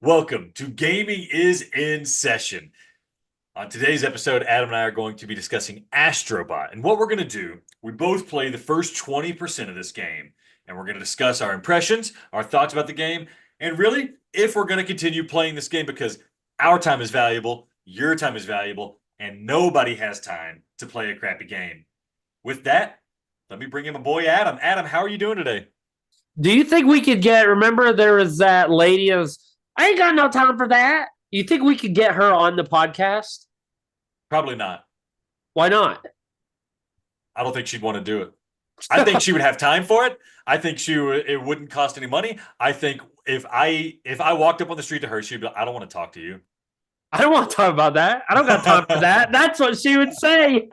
Welcome to Gaming is in Session. On today's episode, Adam and I are going to be discussing Astrobot. And what we're going to do, we both play the first 20% of this game. And we're going to discuss our impressions, our thoughts about the game, and really, if we're going to continue playing this game because our time is valuable, your time is valuable, and nobody has time to play a crappy game. With that, let me bring in my boy Adam. Adam, how are you doing today? Do you think we could remember there was that lady who's, I ain't got no time for that. You think we could get her on the podcast? Probably not. Why not? I don't think she'd want to do it. I think she would have time for it. I think it wouldn't cost any money. I think if I walked up on the street to her, she'd be like, I don't want to talk to you. I don't want to talk about that. I don't got time for that. That's what she would say.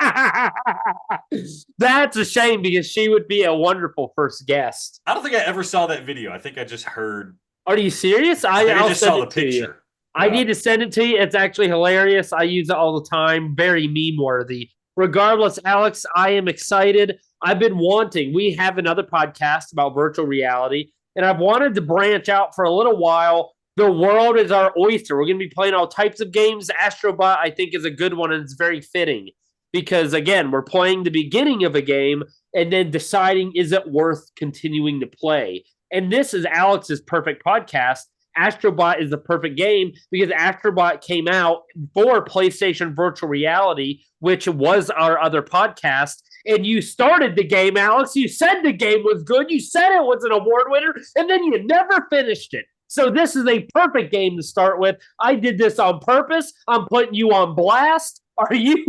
That's a shame because she would be a wonderful first guest. I don't think I ever saw that video. I think I just heard. Are you serious? I just saw the picture. I need to send it to you. It's actually hilarious. I use it all the time. Very meme worthy. Regardless, Alex, I am excited. I've been wanting. We have another podcast about virtual reality, and I've wanted to branch out for a little while. The world is our oyster. We're going to be playing all types of games. Astrobot, I think, is a good one, and it's very fitting because, again, we're playing the beginning of a game and then deciding, is it worth continuing to play? And this is Alex's perfect podcast. Astrobot is the perfect game because Astrobot came out for PlayStation Virtual Reality, which was our other podcast. And you started the game, Alex. You said the game was good. You said it was an award winner, and then you never finished it. So this is a perfect game to start with. I did this on purpose. I'm putting you on blast. Are you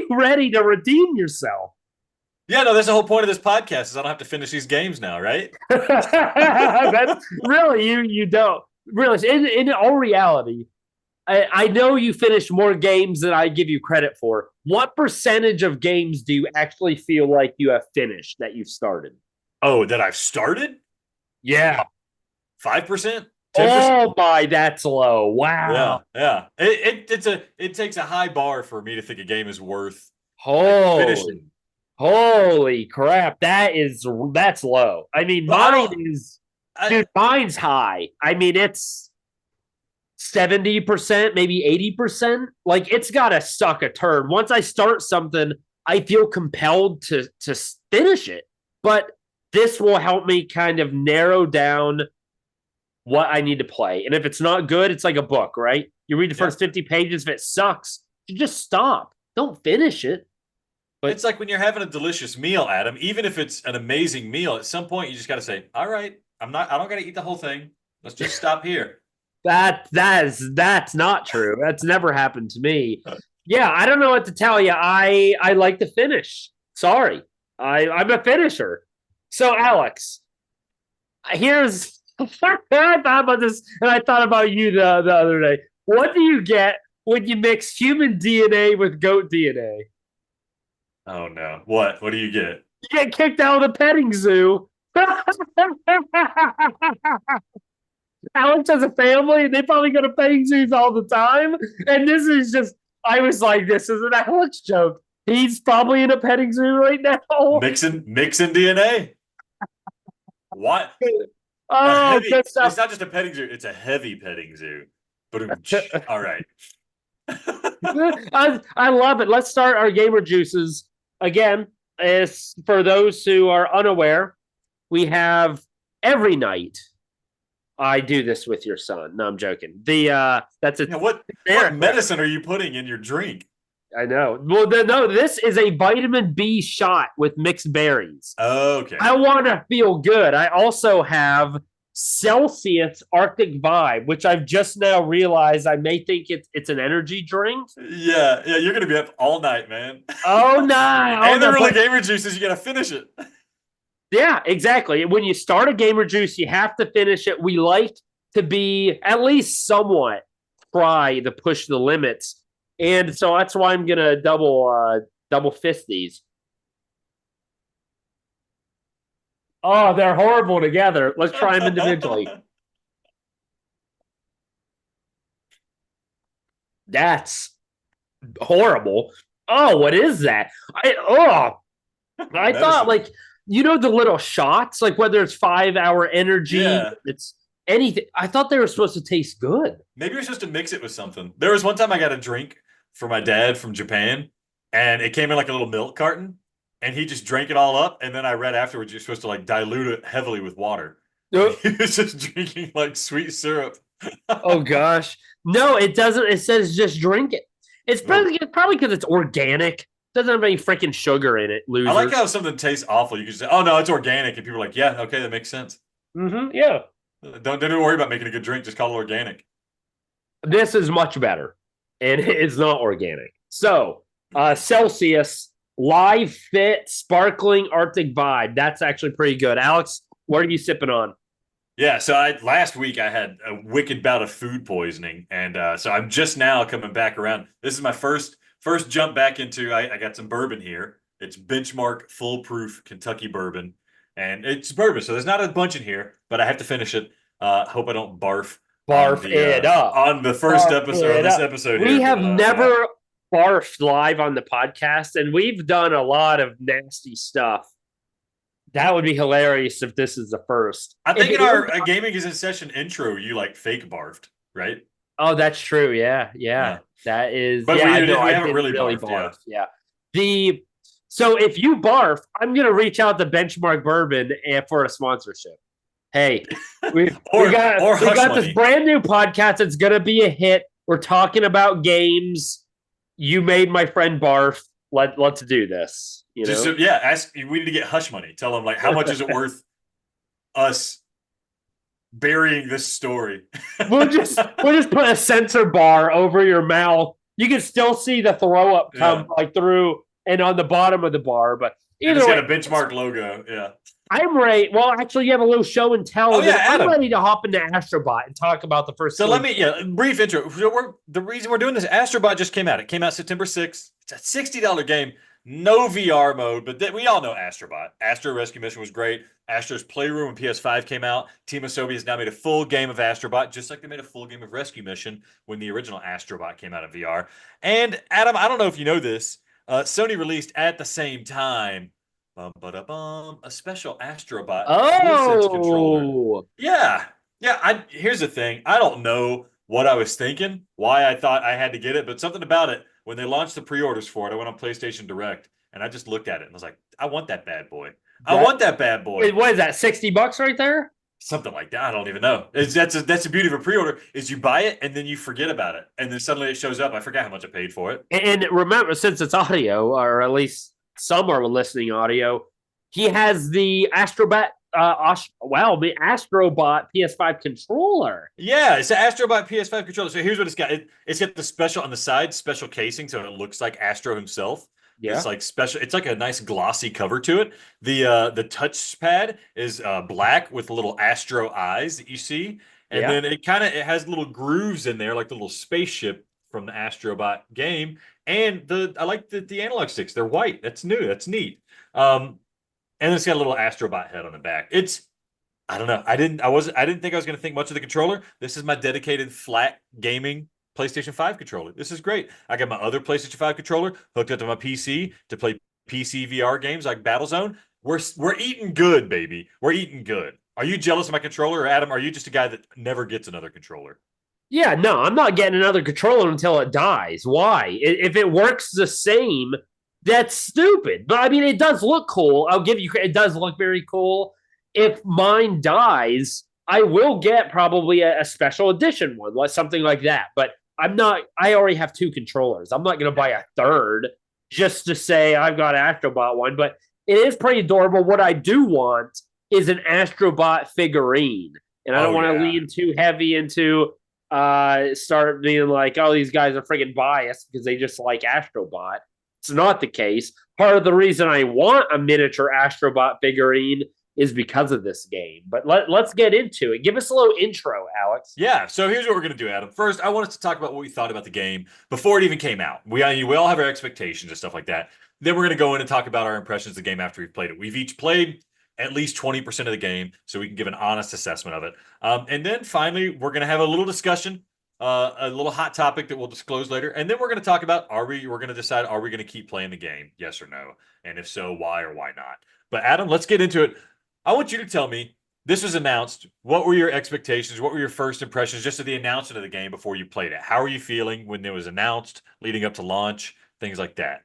ready to redeem yourself? Yeah, no, that's the whole point of this podcast is I don't have to finish these games now, right? That's really you don't. Really, in all reality, I know you finish more games than I give you credit for. What percentage of games do you actually feel like you have finished that you've started? Oh, that I've started? Yeah. 5%? 10%? Oh my, that's low. Wow. Yeah. It takes a high bar for me to think a game is worth finishing. Holy crap. That's low. I mean, mine's high. I mean, it's 70%, maybe 80%. Like, it's gotta suck a turd. Once I start something, I feel compelled to finish it. But this will help me kind of narrow down what I need to play. And if it's not good, it's like a book, right? You read the first 50 pages. If it sucks, you just stop. Don't finish it. But it's like when you're having a delicious meal, Adam, even if it's an amazing meal, at some point you just got to say, all right, I don't got to eat the whole thing. Let's just stop here. That's not true. That's never happened to me. Yeah, I don't know what to tell you. I like to finish. Sorry. I'm a finisher. So, Alex, here's I thought about this, and I thought about you the other day. What do you get when you mix human DNA with goat DNA? Oh no! What? What do you get? You get kicked out of the petting zoo. Alex has a family, and they probably go to petting zoos all the time. And this is just, I was like, this is an Alex joke. He's probably in a petting zoo right now. Mixing DNA. What? Oh, it's not just a petting zoo; it's a heavy petting zoo. But all right. I love it. Let's start our gamer juices again. As for those who are unaware, we have every night. I do this with your son. No, I'm joking. That's it. What medicine are you putting in your drink? I know. Well, no, this is a vitamin B shot with mixed berries. Okay. I want to feel good. I also have Celsius Arctic Vibe, which I've just now realized I may think it's an energy drink. Yeah, you're gonna be up all night, man. Oh no! And the really gamer juices, you gotta finish it. Yeah, exactly. When you start a gamer juice, you have to finish it. We like to be at least somewhat try to push the limits. And so that's why I'm gonna double fist these. Oh, they're horrible together. Let's try them individually. That's horrible. Oh, what is that? I thought like the little shots, like whether it's 5 hour energy, Yeah. it's anything. I thought they were supposed to taste good. Maybe you're supposed to mix it with something. There was one time I got a drink for my dad from Japan, and it came in like a little milk carton, and he just drank it all up. And then I read afterwards you're supposed to like dilute it heavily with water, and Uh, he was just drinking like sweet syrup. Oh gosh. No, it doesn't. It says just drink it. It's Oh. probably because it's organic. Doesn't have any freaking sugar in it, I like losers. how something tastes awful. You can just say, "Oh no, it's organic," and people are like, "Yeah, okay, that makes sense." Yeah. Don't worry about making a good drink. Just call it organic. This is much better, and it's not organic. So, Celsius Live Fit Sparkling Arctic Vibe. That's actually pretty good. Alex, what are you sipping on? Yeah, so last week I had a wicked bout of food poisoning, and so I'm just now coming back around. This is my first jump back into. I got some bourbon here. It's Benchmark Full Proof Kentucky bourbon, and it's bourbon, so there's not a bunch in here, but I have to finish it. Hope I don't barf Barf it up. on the first Barf episode it this up. episode We here. have Yeah. never barfed live on the podcast, and we've done a lot of nasty stuff. That would be hilarious if this is the first. I think If in it our is- gaming is in session intro, you like fake barfed, right? oh, that's true. Yeah, Yeah. that is. But yeah, I know. we I haven't did really really barfed, barf. Yeah. So if you barf, I'm gonna reach out to Benchmark Bourbon and for a sponsorship. Hey, we Or we hush got this money. brand new podcast. It's gonna be a hit. We're talking about games. You made my friend barf. Let's do this. You Just know. yeah, ask. We need to get hush money. Tell them like how much is it worth us burying this story? We'll just put a sensor bar over your mouth. You can still see the throw up come like through and on the bottom of the bar, but And either it's way, got a Benchmark logo. Yeah. I'm ready. Well, actually, you have a little show and tell. Oh, yeah, I'm Adam. ready to hop into Astrobot and talk about the first. So let me brief intro. So the reason we're doing this, Astrobot just came out. It came out September 6th. It's a $60 game, no VR mode, but we all know Astrobot. Astro Rescue Mission was great. Astro's Playroom and PS5 came out. Team Asobi has now made a full game of Astrobot, just like they made a full game of Rescue Mission when the original Astrobot came out in VR. And Adam, I don't know if you know this, Sony released at the same time a special Astrobot DualSense controller. Oh, Yeah. Yeah. Here's the thing. I don't know what I was thinking, why I thought I had to get it, but something about it, when they launched the pre-orders for it, I went on PlayStation Direct and I just looked at it and was like, I want that bad boy. I want that bad boy. wait, what is that? $60 right there? Something like that. I don't even know. That's the beauty of a pre-order is you buy it and then you forget about it. And then suddenly it shows up. I forgot how much I paid for it. And remember, since it's audio, or at least some are listening audio, he has the Astrobot, the Astrobot PS5 controller. Yeah, it's an Astrobot PS5 controller. So here's what it's got. It's got the special on the side, special casing, so it looks like Astro himself. Yeah. It's like special. It's like a nice glossy cover to it. The touchpad is black with little Astro eyes that you see, and then it has little grooves in there, like the little spaceship from the Astrobot game. And I like the analog sticks. They're white. That's new. That's neat. And it's got a little Astrobot head on the back. I don't know. I didn't think I was going to think much of the controller. This is my dedicated flat gaming PlayStation 5 controller. This is great. I got my other PlayStation 5 controller hooked up to my PC to play PC VR games like Battlezone. We're eating good, baby. We're eating good. Are you jealous of my controller, or Adam? Are you just a guy that never gets another controller? Yeah, no, I'm not getting another controller until it dies. Why? If it works the same, that's stupid. But I mean, it does look cool. I'll give you it does look very cool. If mine dies, I will get probably a special edition one, like something like that. But I already have two controllers. I'm not going to buy a third just to say I've got an Astrobot one. But it is pretty adorable. What I do want is an Astrobot figurine. And I don't want to lean too heavy into start being like, oh, these guys are freaking biased because they just like Astrobot. It's not the case. Part of the reason I want a miniature Astrobot figurine is because of this game. But let's get into it. Give us a little intro, Alex. Yeah, so here's what we're going to do, Adam. First, I want us to talk about what we thought about the game before it even came out. We all have our expectations and stuff like that. Then we're going to go in and talk about our impressions of the game after we've played it. We've each played at least 20% of the game, so we can give an honest assessment of it. And then finally, we're going to have a little discussion, a little hot topic that we'll disclose later. And then we're going to talk about, we're going to decide, are we going to keep playing the game? Yes or no? And if so, why or why not? But Adam, let's get into it. I want you to tell me this was announced. What were your expectations? What were your first impressions just of the announcement of the game before you played it? How were you feeling when it was announced, leading up to launch, things like that?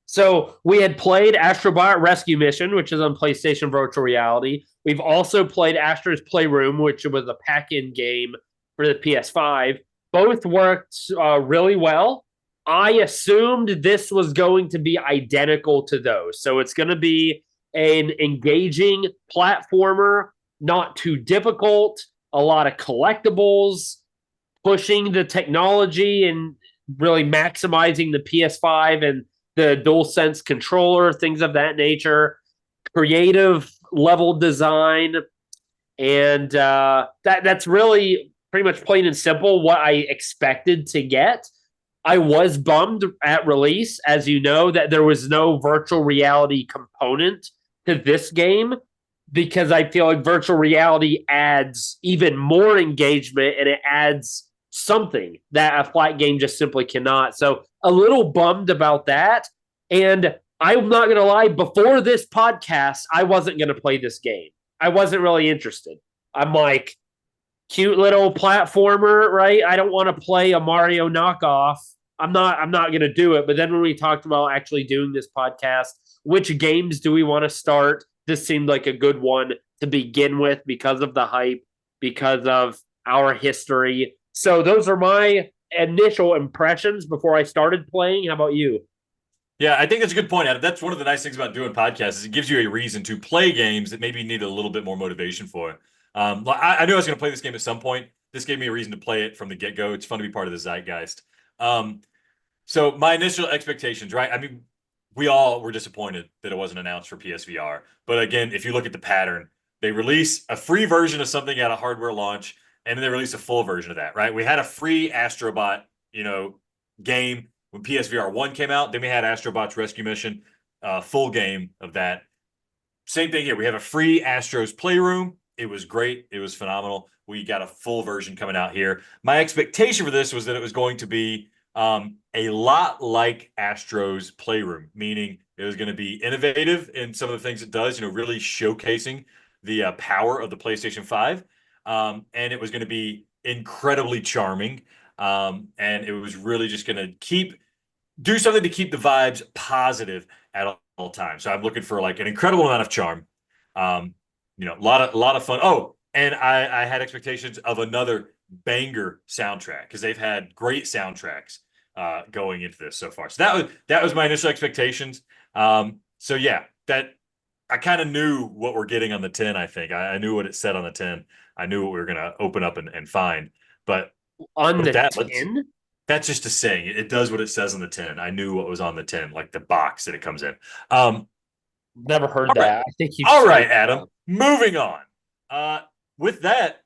So we had played Astrobot Rescue Mission, which is on PlayStation Virtual Reality. We've also played Astro's Playroom, which was a pack-in game for the PS5. Both worked really well. I assumed this was going to be identical to those. So it's going to be an engaging platformer, not too difficult, a lot of collectibles, pushing the technology and really maximizing the PS5 and the DualSense controller, things of that nature, creative level design, and that's really pretty much plain and simple what I expected to get. I was bummed at release, as you know, that there was no virtual reality component to this game because I feel like virtual reality adds even more engagement and it adds something that a flat game just simply cannot. So a little bummed about that. And I'm not going to lie, before this podcast, I wasn't going to play this game. I wasn't really interested. I'm like, cute little platformer, right? I don't want to play a Mario knockoff. I'm not going to do it. But then when we talked about actually doing this podcast, which games do we want to start? This seemed like a good one to begin with because of the hype, because of our history. So those are my initial impressions before I started playing. How about you? Yeah, I think that's a good point, Adam. That's one of the nice things about doing podcasts is it gives you a reason to play games that maybe you need a little bit more motivation for. I knew I was going to play this game at some point. This gave me a reason to play it from the get-go. It's fun to be part of the zeitgeist. Um, so my initial expectations, right? I mean, we all were disappointed that it wasn't announced for PSVR. But again, if you look at the pattern, they release a free version of something at a hardware launch, and then they release a full version of that, right? We had a free Astrobot, game when PSVR 1 came out. Then we had Astrobot's Rescue Mission, full game of that. Same thing here. We have a free Astro's Playroom. It was great. It was phenomenal. We got a full version coming out here. My expectation for this was that it was going to be a lot like Astro's Playroom, meaning it was going to be innovative in some of the things it does, really showcasing the power of the PlayStation 5. And it was going to be incredibly charming. And it was really just going to do something to keep the vibes positive at all times. So I'm looking for like an incredible amount of charm. A lot of fun. Oh, and I had expectations of another banger soundtrack because they've had great soundtracks going into this so far. So that was my initial expectations. So yeah, that I kind of knew what we're getting on the 10. I think I knew what it said on the 10. I knew what we were going to open up and find. But On with the that, 10? that's just a saying. It does what it says on the 10. I knew what was on the 10, like the box that it comes in. Never heard All right, that. I think you all right, said Adam. Moving on. With that,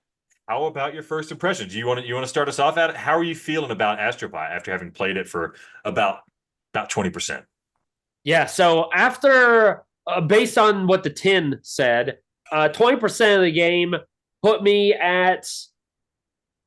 how about your first impressions? You want to start us off at it? How are you feeling about Astrobot after having played it for about 20%? Yeah, so after based on what the 10 said, 20% of the game put me at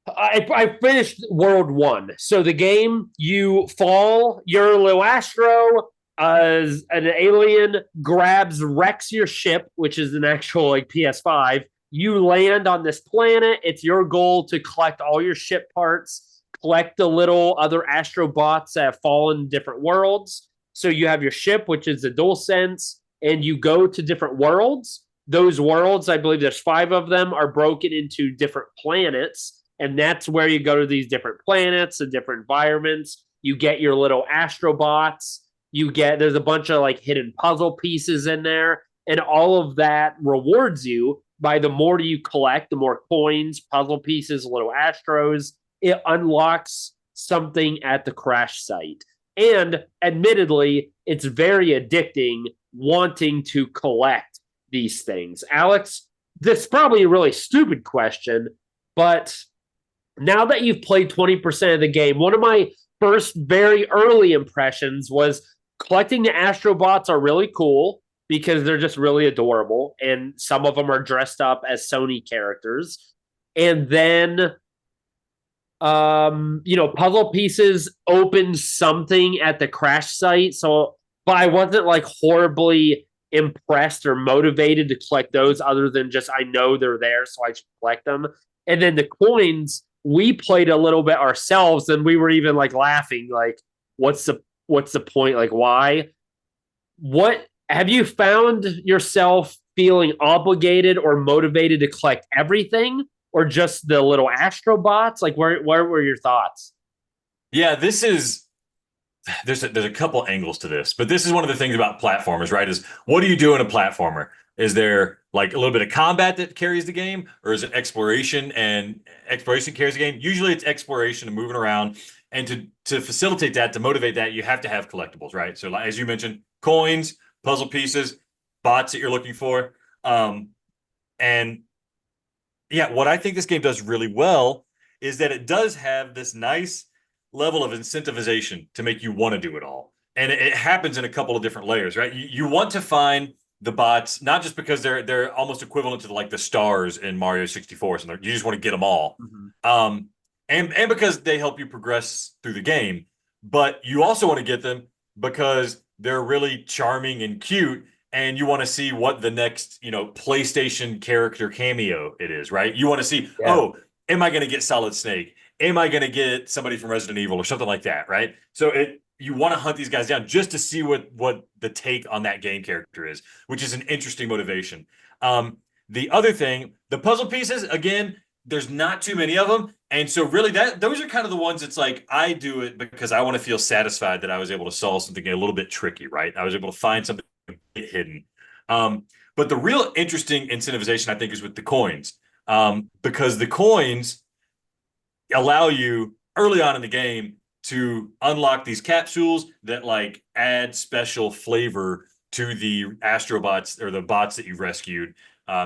I finished World 1. So the game, you fall, you're a little Astro, as an alien wrecks your ship, which is an actual like PS5. You land on this planet. It's your goal to collect all your ship parts, collect the little other Astrobots that have fallen in different worlds. So you have your ship, which is the DualSense, and you go to different worlds. Those worlds, I believe there's 5 of them, are broken into different planets. And that's where you go to these different planets and different environments. You get your little Astrobots. There's a bunch of like hidden puzzle pieces in there. And all of that rewards you by the more you collect, the more coins, puzzle pieces, little Astros. It unlocks something at the crash site. And admittedly, it's very addicting wanting to collect these things. Alex, this is probably a really stupid question, but now that you've played 20% of the game, one of my first very early impressions was collecting the Astrobots are really cool because they're just really adorable. And some of them are dressed up as Sony characters. And then, puzzle pieces open something at the crash site. So, but I wasn't like horribly impressed or motivated to collect those other than just I know they're there, so I should collect them. And then the coins, we played a little bit ourselves, and we were even like laughing, like, what's the point? Like, why? What have you found yourself feeling obligated or motivated to collect everything, or just the little Astrobots? Like, where were your thoughts? Yeah, there's a couple angles to this, but this is one of the things about platformers, right? Is what do you do in a platformer? Is there like a little bit of combat that carries the game, or is it exploration and exploration carries the game? Usually it's exploration and moving around. And to facilitate that, to motivate that, you have to have collectibles, right? So like, as you mentioned, coins, puzzle pieces, bots that you're looking for. And yeah, what I think this game does really well is that it does have this nice level of incentivization to make you want to do it all. And it happens in a couple of different layers, right? You want to find the bots, not just because they're almost equivalent to like the stars in Mario 64. So you just want to get them all. And because they help you progress through the game, but you also want to get them because they're really charming and cute, and you want to see what the next, PlayStation character cameo it is, right? You want to see, Yeah. oh, am I going to get Solid Snake? Am I going to get somebody from Resident Evil or something like that, right? So you want to hunt these guys down just to see what the take on that game character is, which is an interesting motivation. The other thing, the puzzle pieces, again, there's not too many of them. And so really those are kind of the ones that's like, I do it because I want to feel satisfied that I was able to solve something a little bit tricky, right? I was able to find something hidden. But the real interesting incentivization, I think, is with the coins. Because the coins allow you early on in the game to unlock these capsules that like add special flavor to the Astrobots or the bots that you've rescued.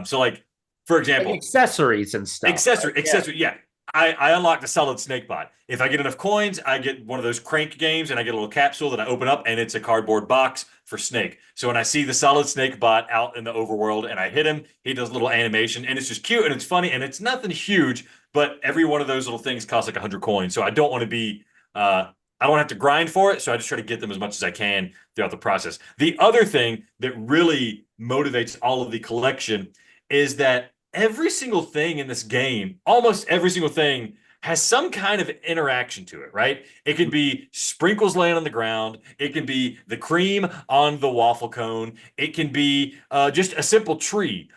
So like, for example, Like accessories and stuff. Accessory, yeah. I unlock the solid snake bot. If I get enough coins, I get one of those crank games and I get a little capsule that I open up and it's a cardboard box for Snake. So when I see the solid snake bot out in the overworld and I hit him, he does a little animation and it's just cute and it's funny and it's nothing huge, but every one of those little things costs like 100 coins. So I don't want to be, I don't have to grind for it. So I just try to get them as much as I can throughout the process. The other thing that really motivates all of the collection is that every single thing in this game, almost every single thing, has some kind of interaction to it, right? It could be sprinkles laying on the ground. It can be the cream on the waffle cone. It can be just a simple tree.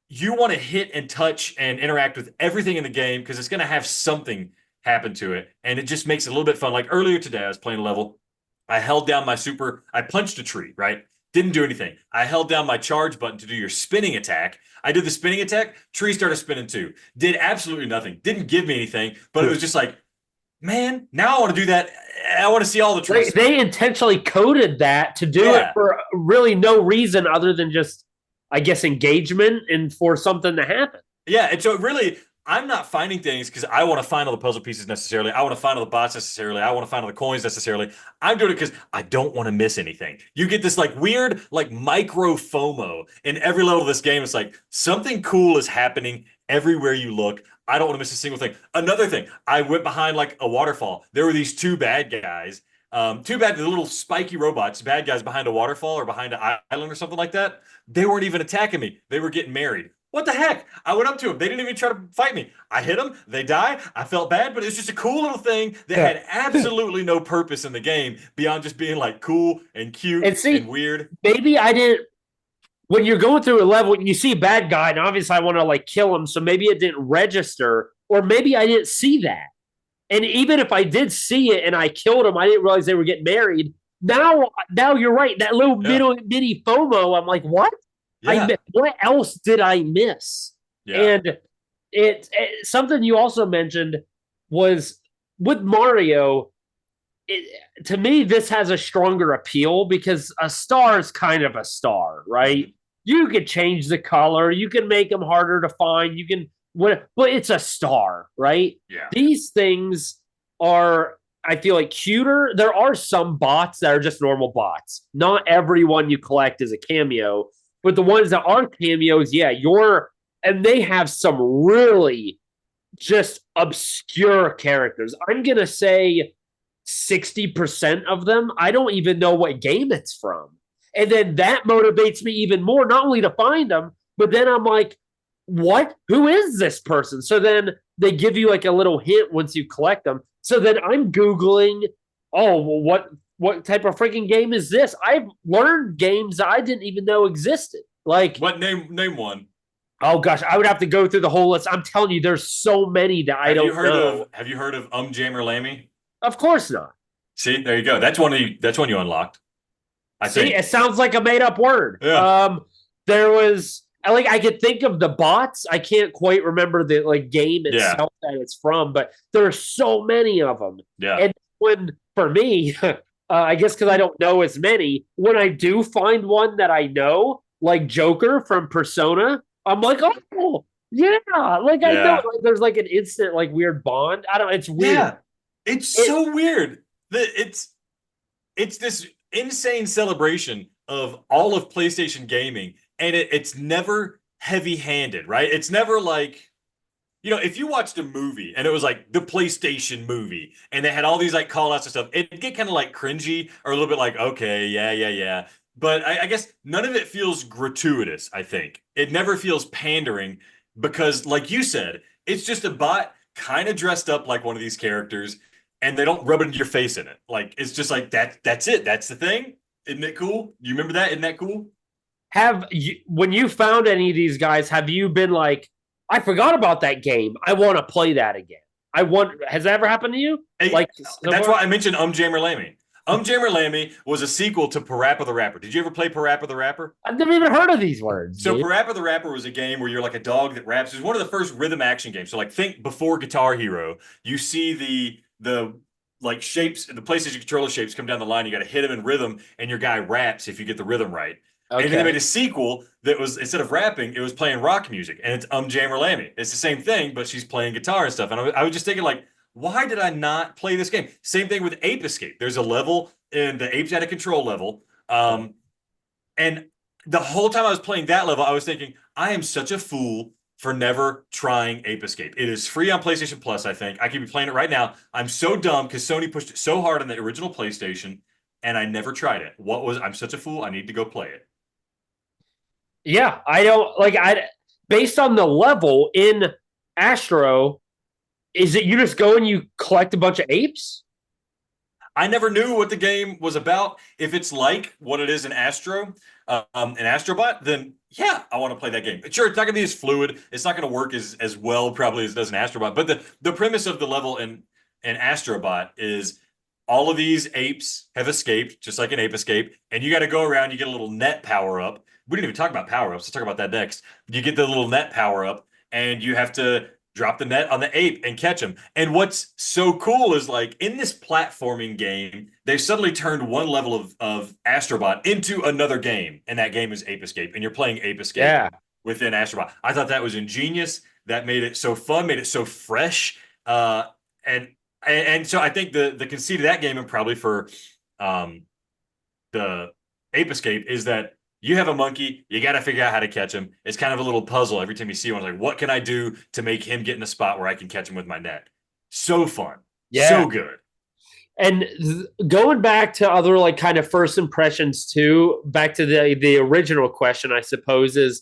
You want to hit and touch and interact with everything in the game because it's going to have something happen to it. And it just makes it a little bit fun. Like earlier today, I was playing a level. I held down I punched a tree, right? Didn't do anything. I held down my charge button to do your spinning attack. I did the spinning attack. Tree started spinning too. Did absolutely nothing. Didn't give me anything, but it was just like, man, now I want to do that. I want to see all the trees. They intentionally coded that to do it for really no reason other than just, I guess, engagement and for something to happen. Yeah, and so really, I'm not finding things because I want to find all the puzzle pieces necessarily. I want to find all the bots necessarily. I want to find all the coins necessarily. I'm doing it because I don't want to miss anything. You get this like weird, like micro FOMO in every level of this game. It's like something cool is happening everywhere you look. I don't want to miss a single thing. Another thing, I went behind like a waterfall. There were these two bad guys. The little spiky robots, bad guys behind a waterfall or behind an island or something like that. They weren't even attacking me. They were getting married. What the heck? I went up to them. They didn't even try to fight me. I hit them. They die. I felt bad, but it was just a cool little thing that had absolutely no purpose in the game beyond just being like cool and cute and weird. Maybe I didn't. When you're going through a level and you see a bad guy, and obviously I want to like kill him, so maybe it didn't register, or maybe I didn't see that. And even if I did see it and I killed him, I didn't realize they were getting married. Now you're right. That little mini FOMO, I'm like, what? Yeah. What else did I miss? Yeah. And it something you also mentioned was with Mario. To me, this has a stronger appeal because a star is kind of a star, right? You could change the color, you can make them harder to find, you can, but it's a star, right? Yeah. These things are, I feel like, cuter. There are some bots that are just normal bots. Not everyone you collect is a cameo. But the ones that are cameos, and they have some really just obscure characters. I'm going to say 60% of them, I don't even know what game it's from. And then that motivates me even more, not only to find them, but then I'm like, what? Who is this person? So then they give you like a little hint once you collect them. So then I'm Googling, oh, well, what type of freaking game is this? I've learned games that I didn't even know existed. Like, What name one? oh gosh, I would have to go through the whole list. I'm telling you, there's so many that I don't know. Have you heard of Jammer Lammy? Of course not. See, there you go. That's one you unlocked. I See, think. it sounds like a made up word. Yeah. There was like I could think of the bots. I can't quite remember the like game Yeah. itself that it's from, but there are so many of them. Yeah. And when for me, I guess because I don't know as many, when I do find one that I know, like Joker from Persona, I'm like, oh yeah, like I know. Yeah. Like, there's like an instant like weird bond. I don't. It's weird. Yeah. It's so weird that it's this insane celebration of all of PlayStation gaming, and it's never heavy-handed, right? It's never like, if you watched a movie and it was like the PlayStation movie and they had all these like call outs and stuff, it'd get kind of like cringy or a little bit like, okay, yeah, yeah, yeah. But I guess none of it feels gratuitous, I think. It never feels pandering because, like you said, it's just a bot kind of dressed up like one of these characters and they don't rub it into your face in it. Like, it's just like that's it. That's the thing. Isn't it cool? You remember that? Isn't that cool? Have you, when you found any of these guys, have you been like, I forgot about that game. I want to play that again. I want. Has that ever happened to you? Hey, Like that's why I mentioned Jammer Lammy. Jammer Lammy was a sequel to Parappa the Rapper. Did you ever play Parappa the Rapper? I've never even heard of these words. So dude. Parappa the Rapper was a game where you're like a dog that raps. It was one of the first rhythm action games. So like think before Guitar Hero, you see the like shapes, the PlayStation controller shapes come down the line. You got to hit them in rhythm, and your guy raps if you get the rhythm right. Okay. And then they made a sequel that was, instead of rapping, it was playing rock music, and it's Jammer Lammy. It's the same thing, but she's playing guitar and stuff. And I was just thinking, like, why did I not play this game? Same thing with Ape Escape. There's a level in the Apes Out of Control level, and the whole time I was playing that level, I was thinking, I am such a fool for never trying Ape Escape. It is free on PlayStation Plus, I think. I could be playing it right now. I'm so dumb because Sony pushed it so hard on the original PlayStation, and I never tried it. I'm such a fool. I need to go play it. Yeah, I don't like based on the level in Astro, is it you just go and you collect a bunch of apes? I never knew what the game was about. If it's like what it is in Astro, in Astrobot, then yeah, I want to play that game. Sure, it's not going to be as fluid. It's not going to work as well probably as it does in Astrobot. But the premise of the level in Astrobot is all of these apes have escaped, just like an Ape Escape, and you got to go around. You get a little net power up. We didn't even talk about power ups. Let's talk about that next. You get the little net power up, and you have to drop the net on the ape and catch him. And what's so cool is like in this platforming game, they've suddenly turned one level of Astrobot into another game, and that game is Ape Escape, and you're playing Ape Escape within Astrobot. I thought that was ingenious. That made it so fun, made it so fresh, and so I think the conceit of that game, and probably for the Ape Escape, is that you have a monkey, you got to figure out how to catch him. It's kind of a little puzzle every time you see one. It's like, what can I do to make him get in a spot where I can catch him with my net? So fun. Yeah. So good. And going back to other like kind of first impressions too, back to the original question, I suppose, is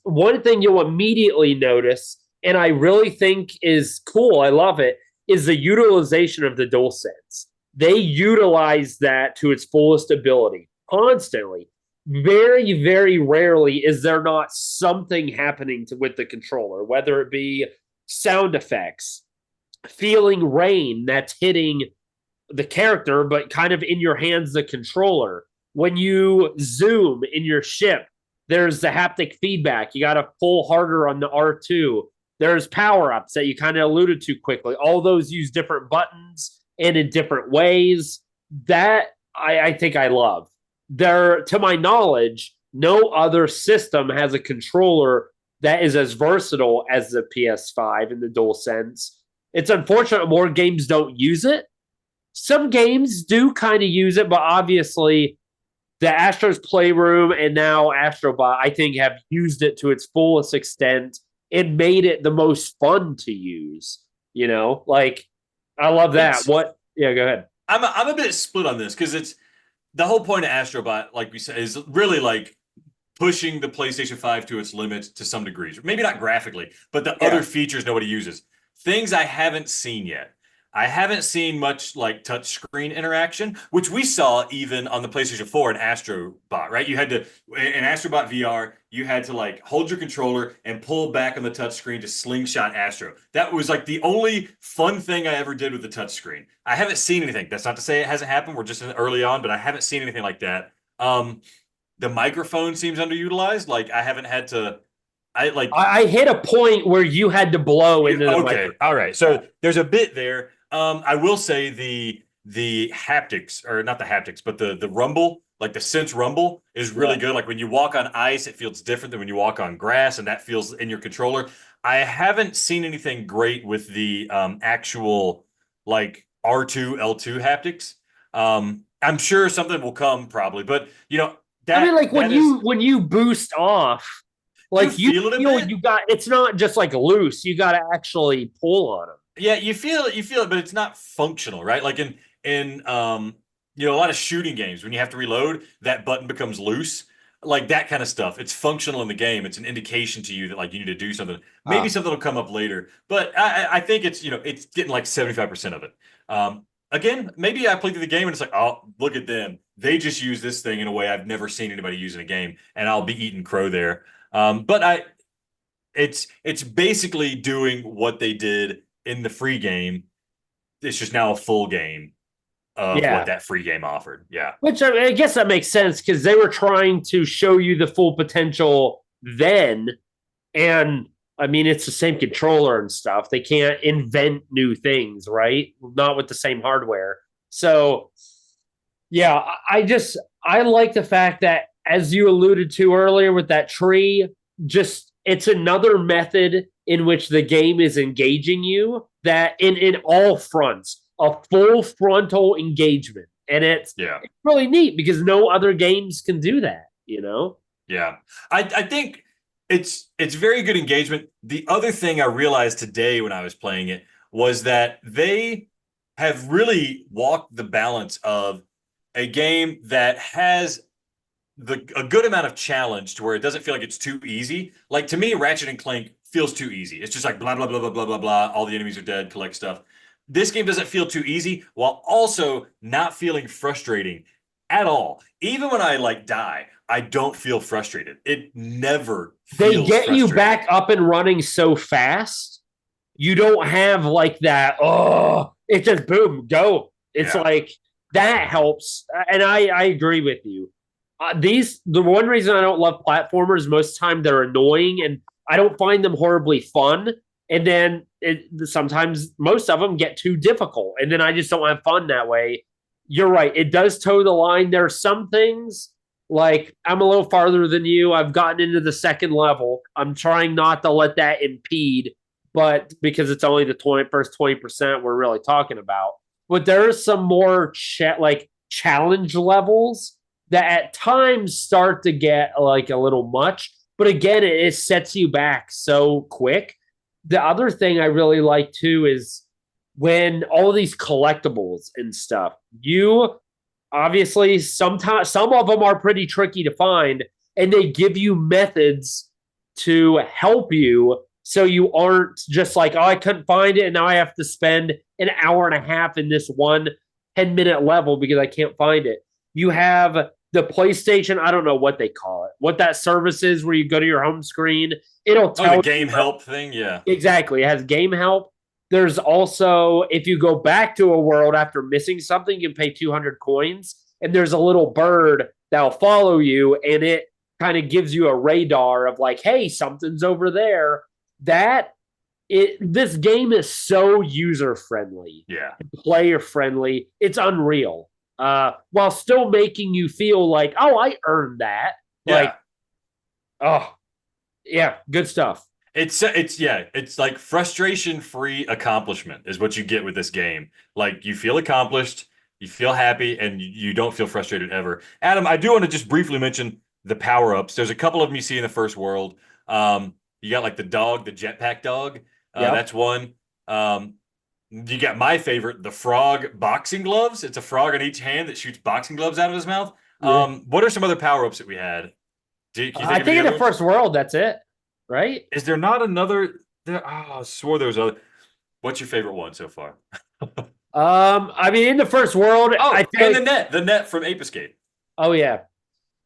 one thing you'll immediately notice, and I really think is cool, I love it, is the utilization of the DualSense. They utilize that to its fullest ability constantly. Very, very rarely is there not something happening with the controller, whether it be sound effects, feeling rain that's hitting the character, but kind of in your hands, the controller. When you zoom in your ship, there's the haptic feedback. You got to pull harder on the R2. There's power-ups that you kind of alluded to quickly. All those use different buttons and in different ways. That I think I love. To my knowledge, no other system has a controller that is as versatile as the PS5 and the DualSense. It's unfortunate more games don't use it. Some games do kind of use it, but obviously the Astro's Playroom and now Astrobot, I think, have used it to its fullest extent and made it the most fun to use. Like, I love that. Yeah, go ahead. I'm a bit split on this because the whole point of Astrobot, like we said, is really like pushing the PlayStation 5 to its limits to some degrees. Maybe not graphically, but the other Yeah. features nobody uses. Things I haven't seen yet. I haven't seen much like touchscreen interaction, which we saw even on the PlayStation 4 in Astrobot, right? You had to, in Astrobot VR, you had to like hold your controller and pull back on the touchscreen to slingshot Astro. That was like the only fun thing I ever did with the touchscreen. I haven't seen anything. That's not to say it hasn't happened. We're just early on, but I haven't seen anything like that. The microphone seems underutilized. Like I haven't had to. I like. I hit a point where you had to blow into the Okay, microphone. all right. So there's a bit there. I will say the haptics, or not the haptics, but the rumble, like the sense rumble, is really Yeah. good. Like when you walk on ice, it feels different than when you walk on grass, and that feels in your controller. I haven't seen anything great with the actual like R2 L2 haptics. I'm sure something will come probably, but I mean, like that is. when you boost off, You like you feel it a feel bit. you got it's not just like loose. You got to actually pull on them. Yeah, you feel it, but it's not functional, right? Like in a lot of shooting games, when you have to reload, that button becomes loose, like that kind of stuff. It's functional in the game. It's an indication to you that like you need to do something. Maybe Ah, something will come up later, but I think it's it's getting like 75% of it. Again, maybe I play through the game and it's like, oh, look at them. They just use this thing in a way I've never seen anybody use in a game, and I'll be eating crow there. But it's basically doing what they did in the free game. It's just now a full game of what yeah. that free game offered. Yeah. Which I guess that makes sense because they were trying to show you the full potential then, and I mean it's the same controller and stuff. They can't invent new things, right? Not with the same hardware. So yeah, I like the fact that as you alluded to earlier with that tree, just it's another method in which the game is engaging you that in all fronts, a full frontal engagement. And Yeah. it's really neat because no other games can do that, you know? Yeah. I think it's very good engagement. The other thing I realized today when I was playing it was that they have really walked the balance of a game that has a good amount of challenge to where it doesn't feel like it's too easy. Like to me, Ratchet and Clank feels too easy. It's just like blah blah blah blah blah blah blah. All the enemies are dead. Collect stuff. This game doesn't feel too easy while also not feeling frustrating at all. Even when I like die, I don't feel frustrated. It never They feels get you frustrating. back up and running so fast. You don't have like that, oh, it's just boom, go. It's Yeah. like that helps. And I agree with you. The one reason I don't love platformers, most of the time they're annoying and I don't find them horribly fun. And then sometimes most of them get too difficult. And then I just don't have fun that way. You're right. It does toe the line. There are some things like I'm a little farther than you. I've gotten into the second level. I'm trying not to let that impede, but because it's only the first 20% we're really talking about. But there are some more like challenge levels that at times start to get like a little much. But again, it sets you back so quick. The other thing I really like too is when all these collectibles and stuff, you obviously sometimes some of them are pretty tricky to find, and they give you methods to help you so you aren't just like, oh, I couldn't find it and now I have to spend an hour and a half in this one 10-minute level because I can't find it. You have the PlayStation, I don't know what they call it, what that service is where you go to your home screen. It'll Oh, the tell you game help thing. Yeah. exactly. It has game help. There's also, if you go back to a world after missing something, you can pay 200 coins. And there's a little bird that'll follow you and it kind of gives you a radar of like, hey, something's over there. This game is so user friendly, Yeah. player friendly. It's unreal. While still making you feel like, oh, I earned that. Like, Yeah. oh, yeah, good stuff. It's like frustration-free accomplishment is what you get with this game. Like you feel accomplished, you feel happy, and you don't feel frustrated ever. Adam, I do want to just briefly mention the power-ups. There's a couple of them you see in the first world. You got like the dog, the jetpack dog. Yep. That's one. Um, You got my favorite, the frog boxing gloves. It's a frog on each hand that shoots boxing gloves out of his mouth. Yeah. What are some other power ups that we had? Can you I think of think any in other the ones? first world, that's it, right? Is there not another? I swore there was other. What's your favorite one so far? I mean, in the first world, I Oh, feel and like, the net from Ape Escape. oh yeah.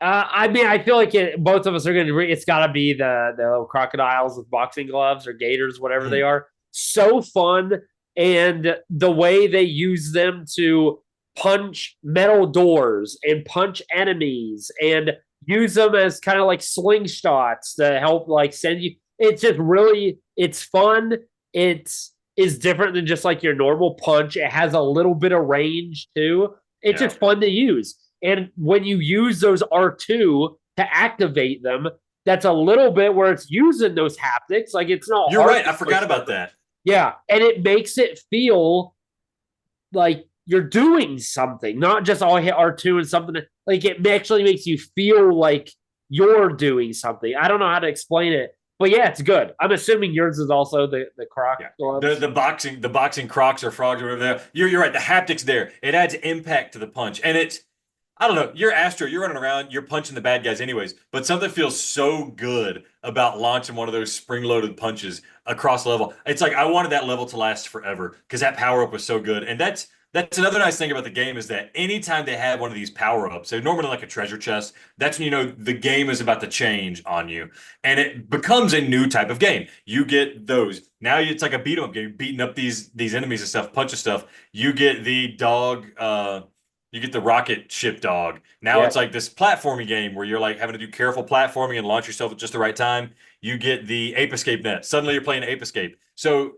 I mean, I feel like both of us are going to. It's got to be the little crocodiles with boxing gloves or gators, whatever they Mhm. are. So fun, and the way they use them to punch metal doors and punch enemies and use them as kind of like slingshots to help like send you. It's just really, it's fun. It's is different than just like your normal punch. It has a little bit of range too. It's Yeah. just fun to use. And when you use those R2 to activate them, that's a little bit where it's using those haptics. Like it's not You're hard right. to I forgot push them. about that. Yeah. And it makes it feel like you're doing something, not just I hit R2 and something. Like it actually makes you feel like you're doing something. I don't know how to explain it, but yeah, it's good. I'm assuming yours is also the croc Yeah. gloves. The boxing crocs or frogs or whatever. You're right. The haptics there. It adds impact to the punch, and it's I don't know. You're Astro. You're running around. You're punching the bad guys anyways. But something feels so good about launching one of those spring-loaded punches across level. It's like I wanted that level to last forever because that power-up was so good. And that's another nice thing about the game is that anytime they have one of these power-ups, so normally like a treasure chest, that's when you know the game is about to change on you. And it becomes a new type of game. You get those. Now it's like a beat 'em up game, beating up these enemies and stuff, punch and stuff. You get the dog you get the rocket ship dog. Now Yeah. it's like this platforming game where you're like having to do careful platforming and launch yourself at just the right time. You get the Ape Escape net. Suddenly you're playing Ape Escape. So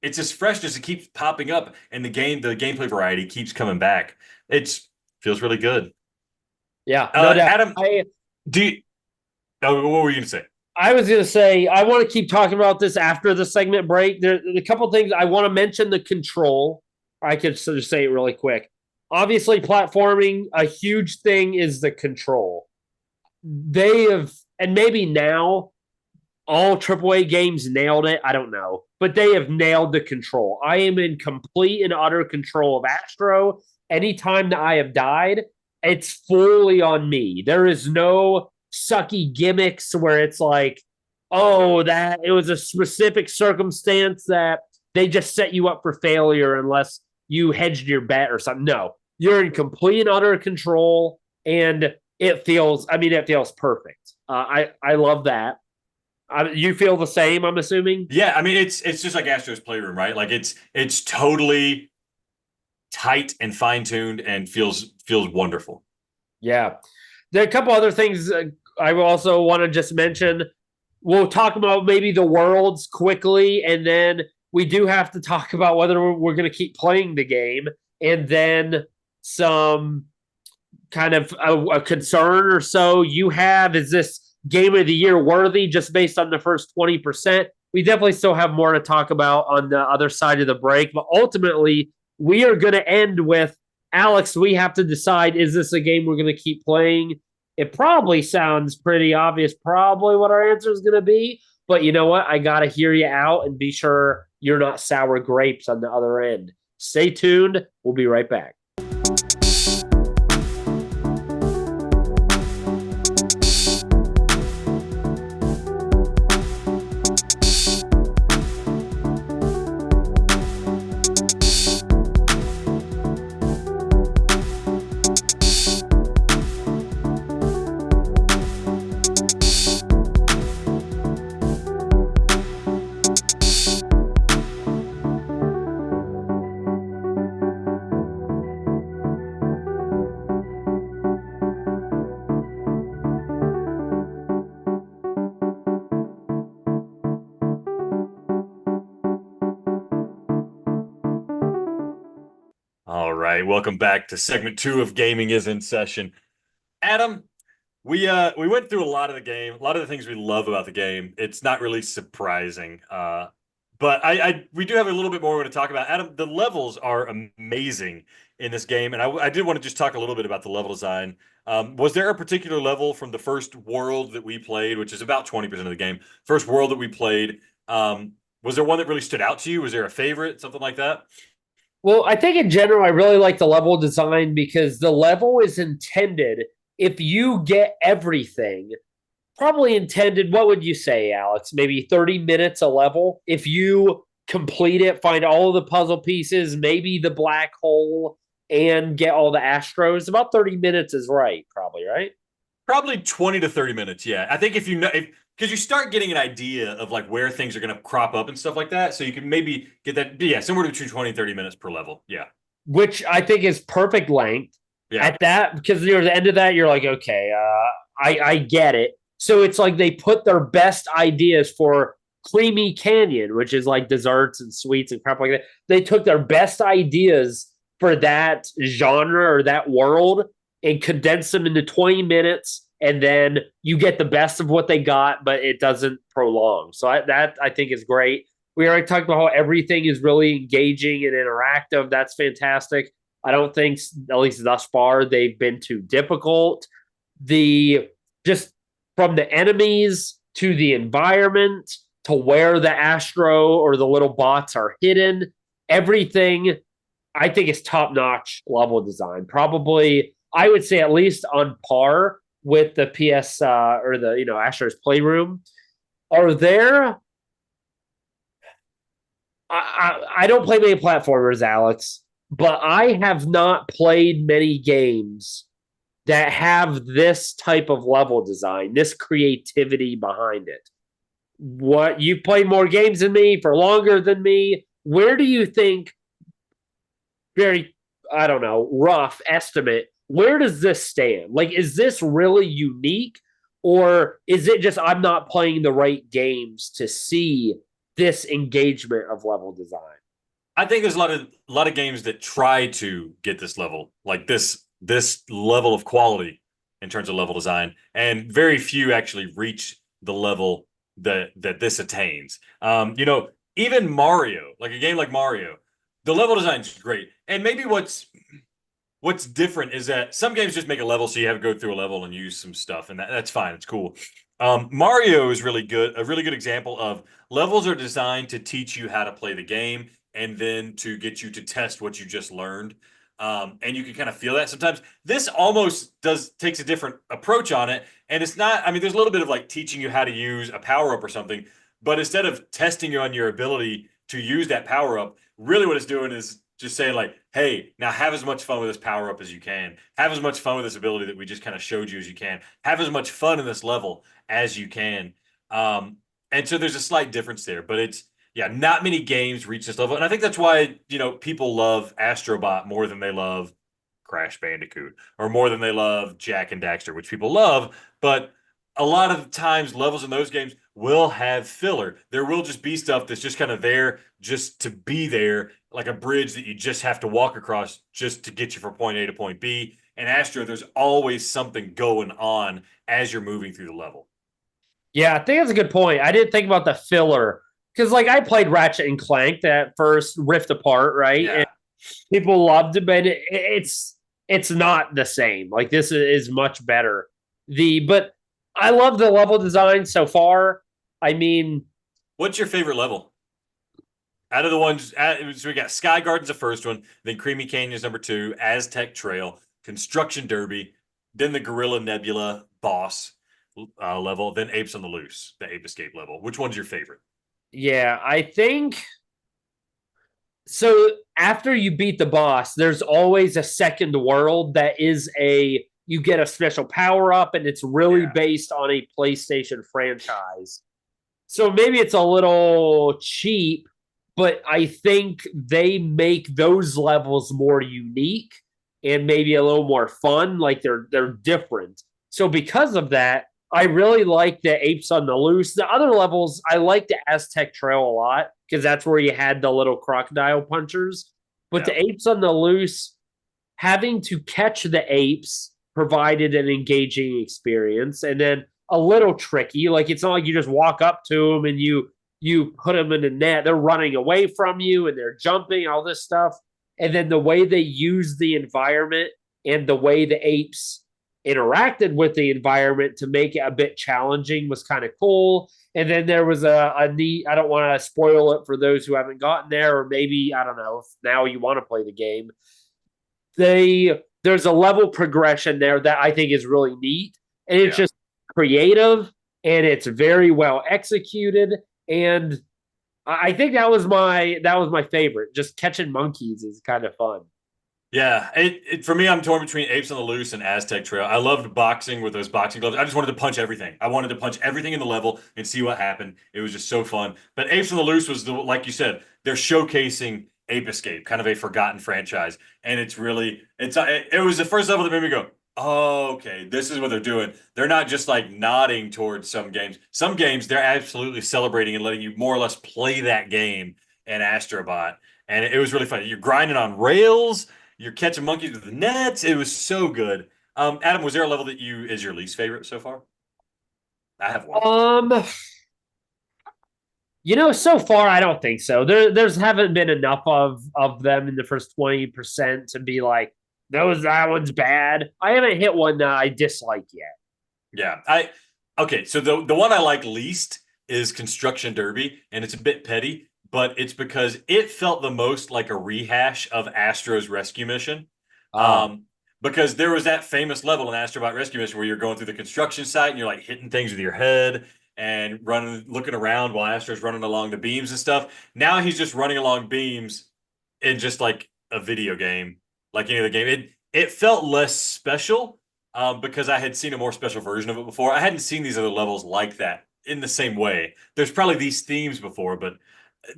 it's this freshness that keeps popping up, and the gameplay variety keeps coming back. It's feels really good. Yeah. No doubt. Adam, do you, oh, what were you gonna say? I was going to say, I want to keep talking about this after the segment break. There's a couple of things I want to mention the control. I could just say it really quick. Obviously, platforming, a huge thing is the control. They have, and maybe now all AAA games nailed it. I don't know, but they have nailed the control. I am in complete and utter control of Astro. Anytime that I have died, it's fully on me. There is no sucky gimmicks where it's like, oh, that it was a specific circumstance that they just set you up for failure unless you hedged your bet or something. No, you're in complete and utter control, and it feels. I mean, it feels perfect. I love that. You feel the same, I'm assuming? Yeah, I mean it's just like Astro's Playroom, right? Like it's totally tight and fine-tuned and feels wonderful. Yeah. There are a couple other things I also want to just mention. We'll talk about maybe the worlds quickly, and then we do have to talk about whether we're going to keep playing the game, and then some kind of a concern or so you have. Is this game of the year worthy just based on the first 20%? We definitely still have more to talk about on the other side of the break, but ultimately, we are going to end with Alex. We have to decide, is this a game we're going to keep playing? It probably sounds pretty obvious, probably what our answer is going to be. But you know what? I got to hear you out and be sure you're not sour grapes on the other end. Stay tuned. We'll be right back. All right, welcome back to segment 2 of Gaming is in Session. Adam, we went through a lot of the game, a lot of the things we love about the game. It's not really surprising. But I we do have a little bit more to talk about. Adam, the levels are amazing in this game, and I did want to just talk a little bit about the level design. Was there a particular level from the first world that we played, which is about 20% of the game, first world that we played, Was there one that really stood out to you? Was there a favorite, something like that? Well, I think in general, I really like the level design because the level is intended if you get everything, probably intended, what would you say, Alex? Maybe 30 minutes a level. If you complete it, find all of the puzzle pieces, maybe the black hole, and get all the Astros, about 30 minutes is right, probably, right? Probably 20 to 30 minutes. Yeah. I think if you know, because you start getting an idea of like where things are going to crop up and stuff like that. So you can maybe get that, yeah, somewhere between 20 and 30 minutes per level. Yeah. Which I think is perfect length. Yeah. At that, because near the end of that, you're like, okay, I get it. So it's like they put their best ideas for Creamy Canyon, which is like desserts and sweets and crap like that. They took their best ideas for that genre or that world and condensed them into 20 minutes. And then you get the best of what they got, but it doesn't prolong. So that I think is great. We already talked about how everything is really engaging and interactive. That's fantastic. I don't think, at least thus far, they've been too difficult. The just from the enemies to the environment to where the Astro or the little bots are hidden, everything I think is top notch level design. Probably, I would say at least on par with the PS or the Astro's Playroom. Are there? I don't play many platformers, Alex, but I have not played many games that have this type of level design, this creativity behind it. What you've played more games than me for longer than me. Where do you think, very, I don't know, rough estimate, where does this stand? Like, is this really unique? Or is it just I'm not playing the right games to see this engagement of level design? I think there's a lot of games that try to get this level, like this level of quality in terms of level design, and very few actually reach the level that this attains. Even Mario, like a game like Mario, the level design is great. And maybe what's different is that some games just make a level so you have to go through a level and use some stuff, and that's fine. It's cool. Mario is really good, a really good example of levels are designed to teach you how to play the game and then to get you to test what you just learned. And you can kind of feel that sometimes. This almost takes a different approach on it, and it's not. I mean, there's a little bit of like teaching you how to use a power up or something, but instead of testing you on your ability to use that power up, really what it's doing is just saying like, hey, now have as much fun with this power up as you can. Have as much fun with this ability that we just kind of showed you as you can. Have as much fun in this level as you can. And so there's a slight difference there, but it's yeah, not many games reach this level. And I think that's why, people love Astrobot more than they love Crash Bandicoot or more than they love Jack and Daxter, which people love. But a lot of times levels in those games will have filler. There will just be stuff that's just kind of there just to be there, like a bridge that you just have to walk across just to get you from point A to point B. And Astro, there's always something going on as you're moving through the level. Yeah, I think that's a good point. I didn't think about the filler because, like, I played Ratchet and Clank that first Rift Apart, right? Yeah. And people loved it, but it's not the same. Like, this is much better. But I love the level design so far. I mean, What's your favorite level? Out of the ones, so we got Sky Garden's the first one, then Creamy Canyon's number two, Aztec Trail, Construction Derby, then the Gorilla Nebula boss level, then Apes on the Loose, the Ape Escape level. Which one's your favorite? yeah, I think so. After you beat the boss, there's always a second world that is you get a special power up, and it's really Yeah. based on a PlayStation franchise. So maybe it's a little cheap, but I think they make those levels more unique and maybe a little more fun. Like they're different. So because of that, I really like the Apes on the Loose. The other levels, I like the Aztec Trail a lot because that's where you had the little crocodile punchers. But Yeah. the Apes on the Loose, having to catch the apes provided an engaging experience, and then a little tricky. Like it's not like you just walk up to them and you put them in the net. They're running away from you and they're jumping, all this stuff. And then the way they use the environment and the way the apes interacted with the environment to make it a bit challenging was kind of cool. And then there was a neat, I don't want to spoil it for those who haven't gotten there, or maybe, I don't know, if now you want to play the game. There's a level progression there that I think is really neat. And it's just creative and it's very well executed. And I think that was my favorite. Just catching monkeys is kind of fun. Yeah, for me, I'm torn between Apes on the Loose and Aztec Trail. I loved boxing with those boxing gloves. I just wanted to punch everything. I wanted to punch everything in the level and see what happened. It was just so fun. But Apes on the Loose was like you said, they're showcasing Ape Escape, kind of a forgotten franchise, and it was the first level that made me go, oh, okay, this is what they're doing. They're not just like nodding towards some games. Some games they're absolutely celebrating and letting you more or less play that game in Astrobot, and it was really fun. You're grinding on rails. You're catching monkeys with the nets. It was so good. Adam, was there a level that is your least favorite so far? I have one. So far I don't think so. There's haven't been enough of them in the first 20% to be like that one's bad. I haven't hit one that I dislike yet. Yeah. Okay, so the one I like least is Construction Derby, and it's a bit petty, but it's because it felt the most like a rehash of Astro's rescue mission. Um, because there was that famous level in Astrobot Rescue Mission where you're going through the construction site and you're like hitting things with your head and running, looking around while Astro's running along the beams and stuff. Now he's just running along beams in just like a video game, like any other game. It felt less special because I had seen a more special version of it before. I hadn't seen these other levels like that in the same way. There's probably these themes before, but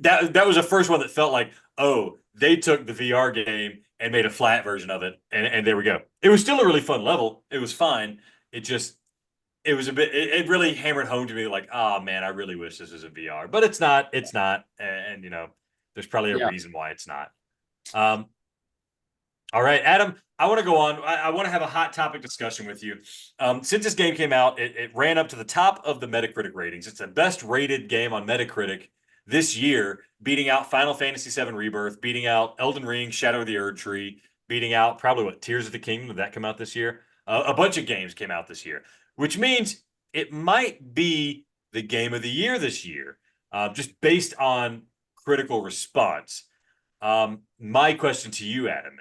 that was the first one that felt like, oh, they took the VR game and made a flat version of it, and there we go. It was still a really fun level. It was fine. It was a bit. It really hammered home to me, like, oh man, I really wish this was a VR, but it's not. It's not, and there's probably a reason why it's not. All right, Adam, I want to go on. I want to have a hot topic discussion with you. Since this game came out, it ran up to the top of the Metacritic ratings. It's the best rated game on Metacritic this year, beating out Final Fantasy VII Rebirth, beating out Elden Ring, Shadow of the Erd Tree, beating out probably Tears of the Kingdom. Did that come out this year? A bunch of games came out this year, which means it might be the game of the year this year, just based on critical response. My question to you, Adam,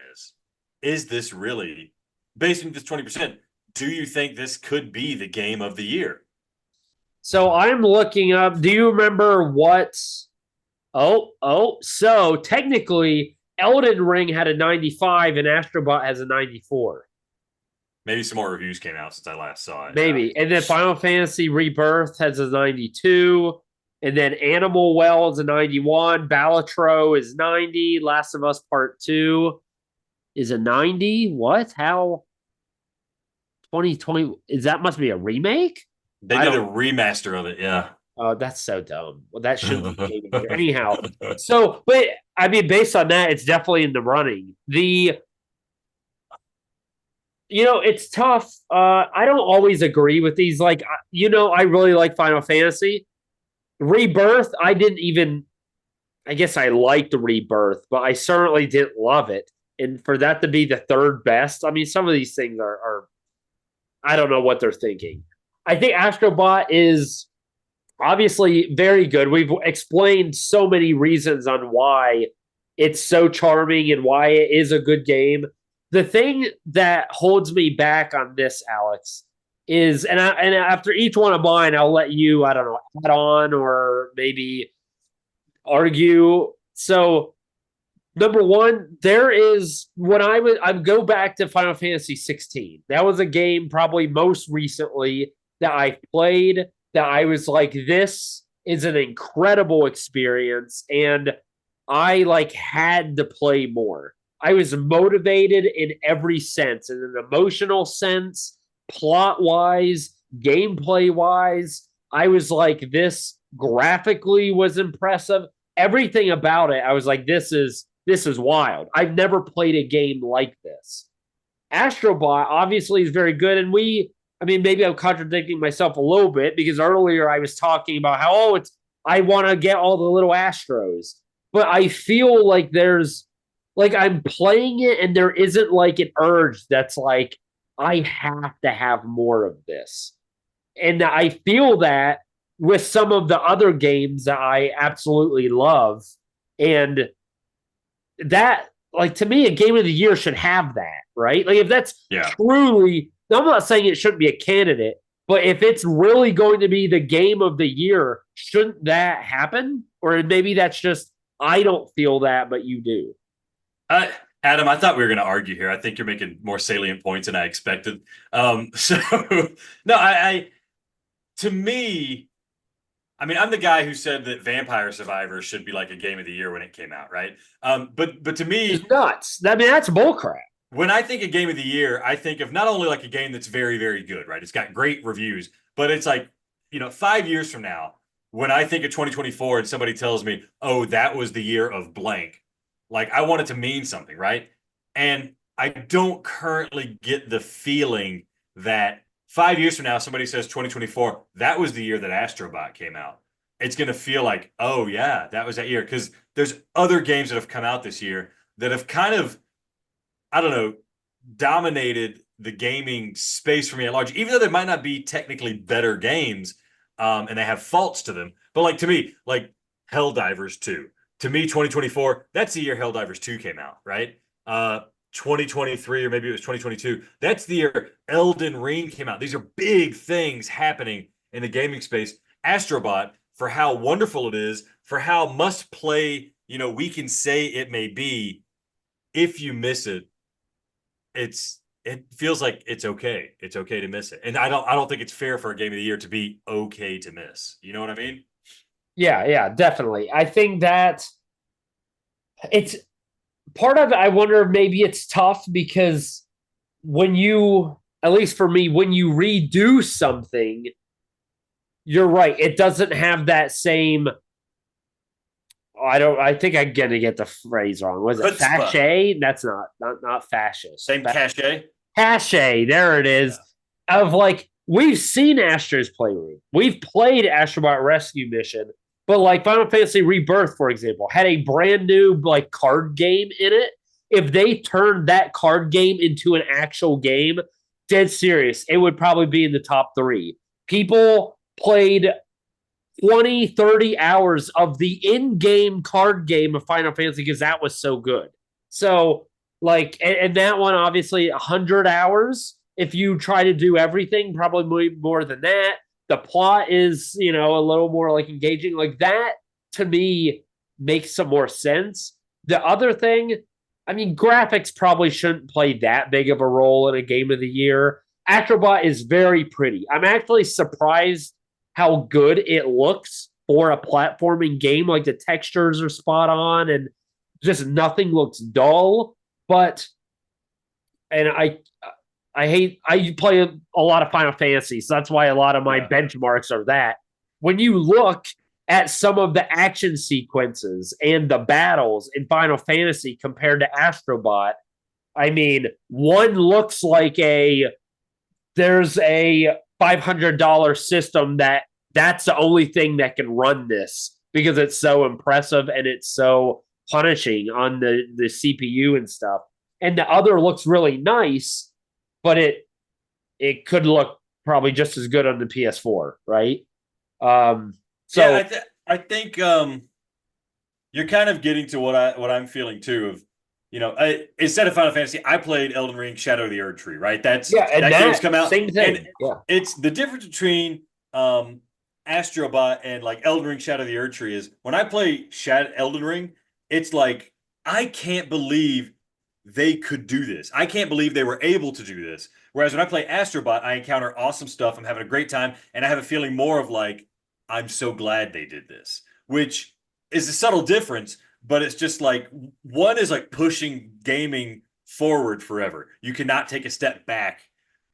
is this really, based on this 20%, do you think this could be the game of the year? So I'm looking up. Do you remember what? So technically, Elden Ring had a 95 and Astrobot has a 94. Maybe some more reviews came out since I last saw it. Maybe. And then Final Fantasy Rebirth has a 92. And then Animal Well is a 91. Balatro is 90. Last of Us Part 2 is a 90. What? How? 2020. That must be a remake? They did a remaster of it, yeah. Oh, that's so dumb. Well, that shouldn't be anyhow. So, but I mean, based on that, it's definitely in the running. It's tough. I don't always agree with these. Like, I really like Final Fantasy. Rebirth, I didn't even. I guess I liked Rebirth, but I certainly didn't love it. And for that to be the third best, I mean, some of these things are I don't know what they're thinking. I think Astrobot is obviously very good. We've explained so many reasons on why it's so charming and why it is a good game. The thing that holds me back on this, Alex, is and after each one of mine, I'll let you, I don't know, add on or maybe argue. So number one, there is when I go back to Final Fantasy 16. That was a game probably most recently that I played that I was like, this is an incredible experience, and I had to play more. I was motivated in every sense, in an emotional sense, plot wise, gameplay wise. I was like, this graphically was impressive. Everything about it, I was like, this is wild. I've never played a game like this. Astrobot obviously is very good, and maybe I'm contradicting myself a little bit because earlier I was talking about how, I want to get all the little Astros. But I feel like I'm playing it and there isn't an urge that's like, I have to have more of this. And I feel that with some of the other games that I absolutely love. And that, like, to me, a game of the year should have that, right? Like, if that's Yeah. truly, I'm not saying it shouldn't be a candidate, but if it's really going to be the game of the year, shouldn't that happen? Or maybe that's just, I don't feel that, but you do. Uh, Adam, I thought we were going to argue here. I think you're making more salient points than I expected. So no, to me, I mean, I'm the guy who said that Vampire Survivors should be like a game of the year when it came out, right? But to It's me, nuts. I mean, that's bullcrap. when I think of game of the year, I think of not only like a game that's very, very good, right? It's got great reviews, but it's like, 5 years from now, when I think of 2024 and somebody tells me, oh, that was the year of blank, like I want it to mean something, right? And I don't currently get the feeling that 5 years from now, somebody says 2024, that was the year that Astrobot came out. It's going to feel like, oh, yeah, that was that year. Because there's other games that have come out this year that have kind of, I don't know, dominated the gaming space for me at large, even though they might not be technically better games, and they have faults to them. But like to me, like Helldivers 2. To me, 2024, that's the year Helldivers 2 came out, right? 2023, or maybe it was 2022. That's the year Elden Ring came out. These are big things happening in the gaming space. Astrobot, for how wonderful it is, for how must play, we can say it may be, if you miss it, it feels like it's okay. It's okay to miss it. And I don't think it's fair for a game of the year to be okay to miss. You know what I mean? Yeah, yeah, definitely. I think that it's part of it. I wonder, maybe it's tough because when you, at least for me, when you redo something, you're right. It doesn't have that same. I don't. I think I'm gonna get the phrase wrong. Was it Chutzpah. fasce? That's not fascist. Same cachet. Fasce. There it is. Yeah. Of like, we've seen Astro's Playroom. We've played Astrobot Rescue Mission, but like Final Fantasy Rebirth, for example, had a brand new like card game in it. If they turned that card game into an actual game, dead serious, it would probably be in the top three. People played 20, 30 hours of the in-game card game of Final Fantasy because that was so good. So, like, and that one, obviously, 100 hours. If you try to do everything, probably more than that. The plot is, a little more like engaging. Like that, to me, makes some more sense. The other thing, I mean, graphics probably shouldn't play that big of a role in a game of the year. Acrobot is very pretty. I'm actually surprised how good it looks for a platforming game. Like the textures are spot on and just nothing looks dull. But and I play a lot of Final Fantasy, so that's why a lot of my Yeah. benchmarks are that. When you look at some of the action sequences and the battles in Final Fantasy compared to Astrobot, I mean, one looks like there's a $500 system that's the only thing that can run this because it's so impressive and it's so punishing on the CPU and stuff. And the other looks really nice, but it could look probably just as good on the PS4, right? Um, Yeah, so I think you're kind of getting to what I'm feeling too. Of instead of Final Fantasy, I played Elden Ring: Shadow of the Erd Tree. Right, yeah, and that game's that come out, same and thing. Yeah. it's the difference between Astrobot and like Elden Ring: Shadow of the Erd Tree is when I play Elden Ring, it's like I can't believe they could do this. I can't believe they were able to do this. Whereas when I play Astrobot, I encounter awesome stuff. I'm having a great time, and I have a feeling more of like I'm so glad they did this, which is a subtle difference, but it's just like one is like pushing gaming forward forever. You cannot take a step back.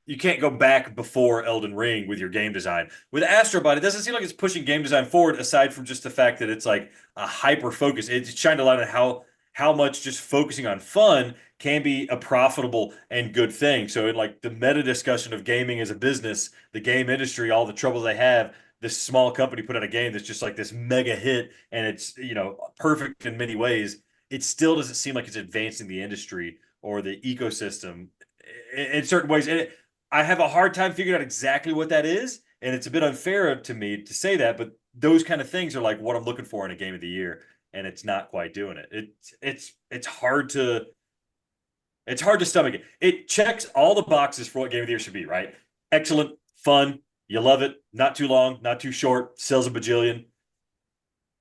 You can't go back before Elden Ring with your game design. With Astrobot, it doesn't seem like it's pushing game design forward, aside from just the fact that it's like a hyper focus. It's shined a light on how much just focusing on fun can be a profitable and good thing. So in like the meta discussion of gaming as a business, the game industry, all the troubles they have, this small company put out a game that's just like this mega hit and it's, perfect in many ways. It still doesn't seem like it's advancing the industry or the ecosystem in certain ways. And I have a hard time figuring out exactly what that is. And it's a bit unfair to me to say that, but those kind of things are like what I'm looking for in a game of the year. And it's not quite doing it. It's hard to stomach it. It checks all the boxes for what game of the year should be, right? Excellent, fun, you love it, not too long, not too short, sells a bajillion.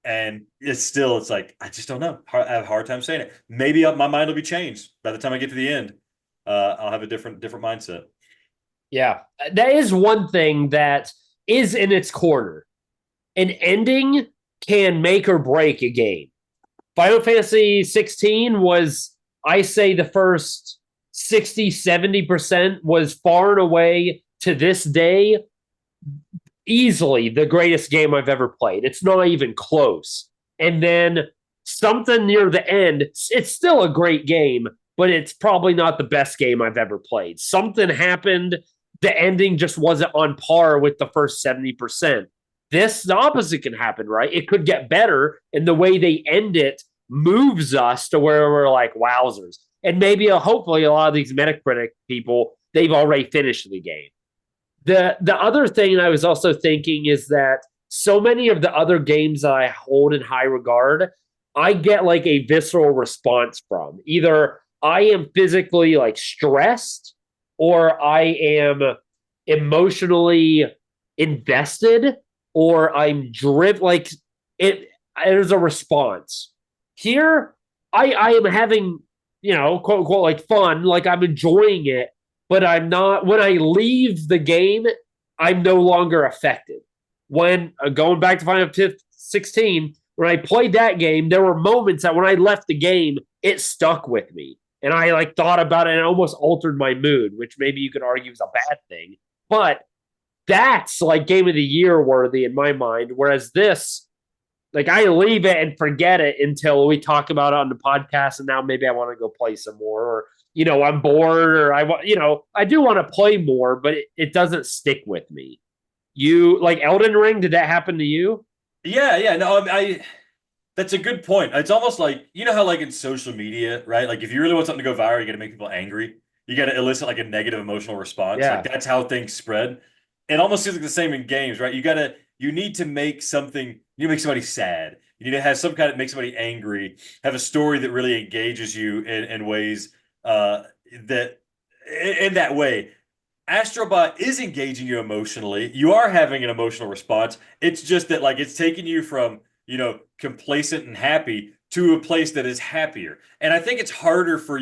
And it's like, I just don't know. I have a hard time saying it. Maybe my mind will be changed by the time I get to the end. I'll have a different mindset. Yeah. That is one thing that is in its corner. An ending can make or break a game. Final Fantasy 16 was, I say, the first 60-70% was far and away to this day easily the greatest game I've ever played. It's not even close. And then something near the end, it's still a great game, but it's probably not the best game I've ever played. Something happened. The ending just wasn't on par with the first 70%. The opposite can happen, right? It could get better, and the way they end it moves us to where we're like, wowzers. And maybe, hopefully, a lot of these Metacritic people, they've already finished the game. The other thing I was also thinking is that so many of the other games that I hold in high regard, I get like a visceral response from. Either I am physically like stressed, or I am emotionally invested, or I'm driven. Like it, there's a response. Here, I am having, quote unquote, like fun, like I'm enjoying it, but I'm not. When I leave the game, I'm no longer affected. When going back to Final Fantasy 16, when I played that game, there were moments that when I left the game, it stuck with me. And I like thought about it and it almost altered my mood, which maybe you could argue is a bad thing. But that's like game of the year worthy in my mind. Whereas this, like I leave it and forget it until we talk about it on the podcast. And now maybe I want to go play some more, or, I'm bored, or I do want to play more, but it doesn't stick with me. You like Elden Ring? Did that happen to you? Yeah. No, that's a good point. It's almost like, how like in social media, right? Like if you really want something to go viral, you got to make people angry. You got to elicit like a negative emotional response. Like Yeah. that's how things spread. It almost seems like the same in games, right? You need to make something, you make somebody sad. You need to have some kind of make somebody angry, have a story that really engages you in ways that in that way. Astrobot is engaging you emotionally. You are having an emotional response. It's just that like it's taking you from, complacent and happy to a place that is happier. And I think it's harder for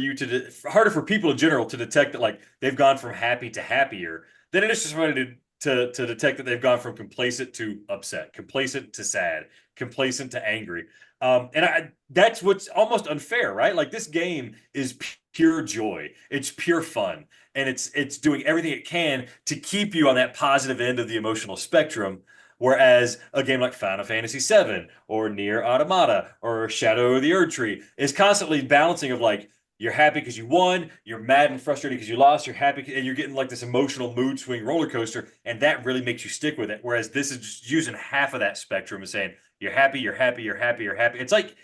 harder for people in general to detect that like they've gone from happy to happier than it is just somebody to detect that they've gone from complacent to upset, complacent to sad, complacent to angry. That's what's almost unfair, right? Like this game is pure joy. It's pure fun. And it's doing everything it can to keep you on that positive end of the emotional spectrum. Whereas a game like Final Fantasy VII or Nier Automata or Shadow of the Erdtree is constantly balancing of like, you're happy because you won, you're mad and frustrated because you lost, you're happy, and you're getting like this emotional mood swing roller coaster, and that really makes you stick with it. Whereas this is just using half of that spectrum and saying, you're happy, you're happy, you're happy, you're happy. It's like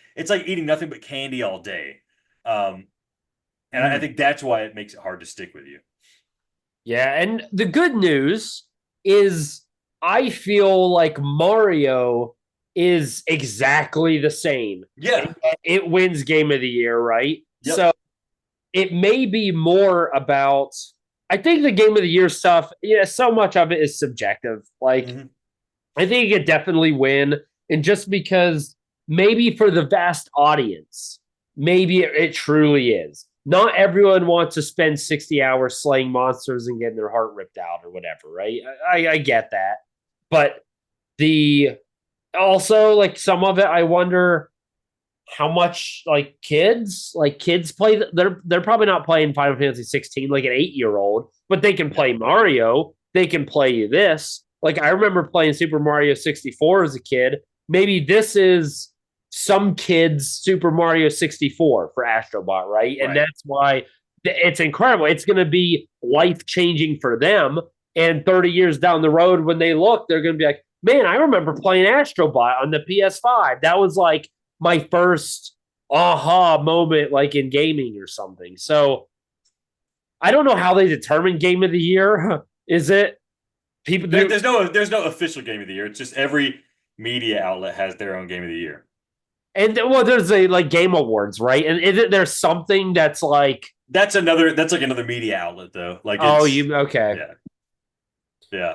eating nothing but candy all day. And I think that's why it makes it hard to stick with you. Yeah, and the good news is I feel like Mario is exactly the same. Yeah. It wins game of the year, right? Yep. So it may be more about I think the game of the year stuff, so much of it is subjective. Like I think it could definitely win. And just because maybe for the vast audience, maybe it truly is. Not everyone wants to spend 60 hours slaying monsters and getting their heart ripped out or whatever, right? I get that. But the also like some of it, I wonder how much kids play. They're probably not playing Final Fantasy 16 like an 8-year-old, but they can play Mario. They can play this. Like I remember playing Super Mario 64 as a kid. Maybe this is some kids Super Mario 64 for Astrobot, right? And that's why it's incredible. It's going to be life-changing for them. And 30 years down the road, when they look, they're going to be like, man, I remember playing Astrobot on the PS5. That was like my first aha moment, like in gaming or something. So I don't know how they determine game of the year. Is it people do? There's no official game of the year. It's just every media outlet has their own game of the year. And well, there's a like game awards, right? And isn't there something that's like That's like another media outlet though. Like oh, it's you okay? yeah. Yeah.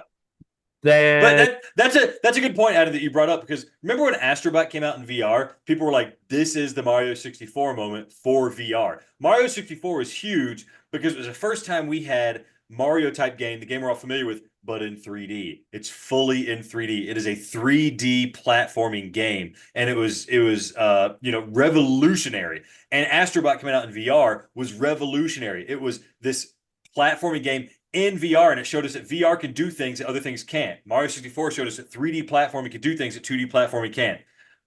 But Then that's a good point, Adam, that you brought up because remember when Astrobot came out in VR, people were like, "This is the Mario 64 moment for VR." Mario 64 was huge because it was the first time we had Mario type game, the game we're all familiar with, but in 3D. It's fully in 3D. It is a 3D platforming game, and it was revolutionary. And Astrobot coming out in VR was revolutionary. It was this platforming game in VR, and it showed us that VR can do things that other things can't. Mario 64 showed us that 3D platforming can do things that 2D platforming can't.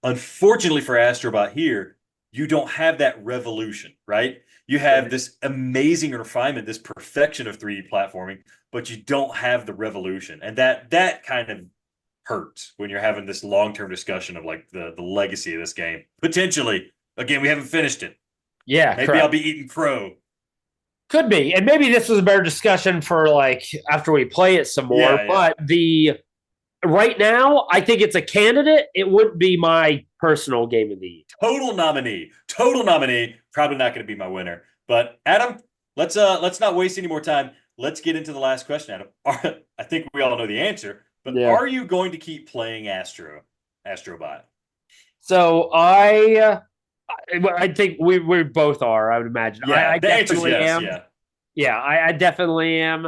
Unfortunately for Astrobot here, you don't have that revolution, right? You have this amazing refinement, this perfection of 3D platforming, but you don't have the revolution. And that kind of hurts when you're having this long-term discussion of like the legacy of this game. Potentially, again, we haven't finished it. yeah, Maybe correct. I'll be eating crow. Could be, and maybe this was a better discussion for like after we play it some more. Yeah, yeah. But the right now, I think it's a candidate. It wouldn't be my personal game of the year. Total nominee. Total nominee. Probably not going to be my winner. But Adam, let's not waste any more time. Let's get into the last question, Adam. I think we all know the answer, but Yeah. are you going to keep playing Astrobot? So I think we both are. I would imagine. Yeah, I the answer's definitely yes. am. Yeah. Yeah, I definitely am.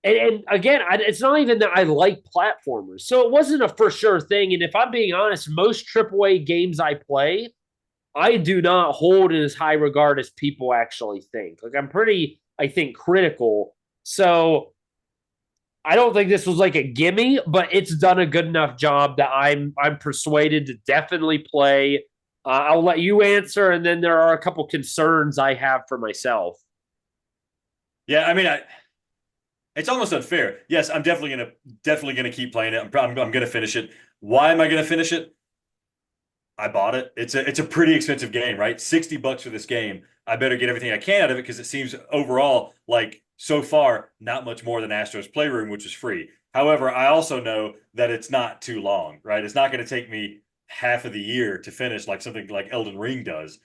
And again, it's not even that I like platformers, so it wasn't a for sure thing. And if I'm being honest, most AAA games I play, I do not hold in as high regard as people actually think. Like I'm pretty, I think, critical. So I don't think this was like a gimme, but it's done a good enough job that I'm persuaded to definitely play. I'll let you answer, and then there are a couple concerns I have for myself. Yeah, I mean, it's almost unfair. Yes, I'm definitely gonna keep playing it. I'm gonna finish it. Why am I gonna finish it? I bought it. It's a pretty expensive game, right? $60 for this game. I better get everything I can out of it because it seems overall like so far not much more than Astro's Playroom, which is free. However, I also know that it's not too long, right? It's not going to take me half of the year to finish like something like Elden Ring does.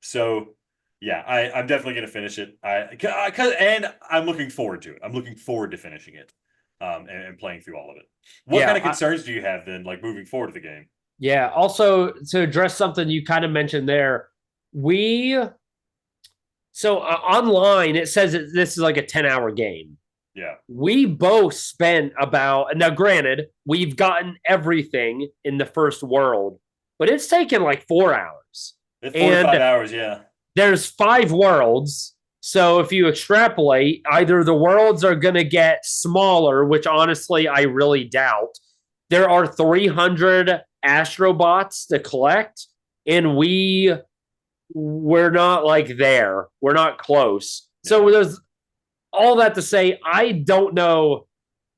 So yeah, I'm definitely going to finish it. And I'm looking forward to it. I'm looking forward to finishing it, and playing through all of it. What kind of concerns do you have then, like moving forward to the game? Yeah. Also, to address something you kind of mentioned there, we online it says that this is like a 10-hour game. Yeah. We both spent about now. Granted, we've gotten everything in the first world, but it's taken like 4 hours. It's 4 to 5 hours. Yeah. There's 5 worlds. So if you extrapolate, either the worlds are going to get smaller, which honestly I really doubt. There are 300 Astrobots to collect, and we're not like there. We're not close. So there's all that to say, I don't know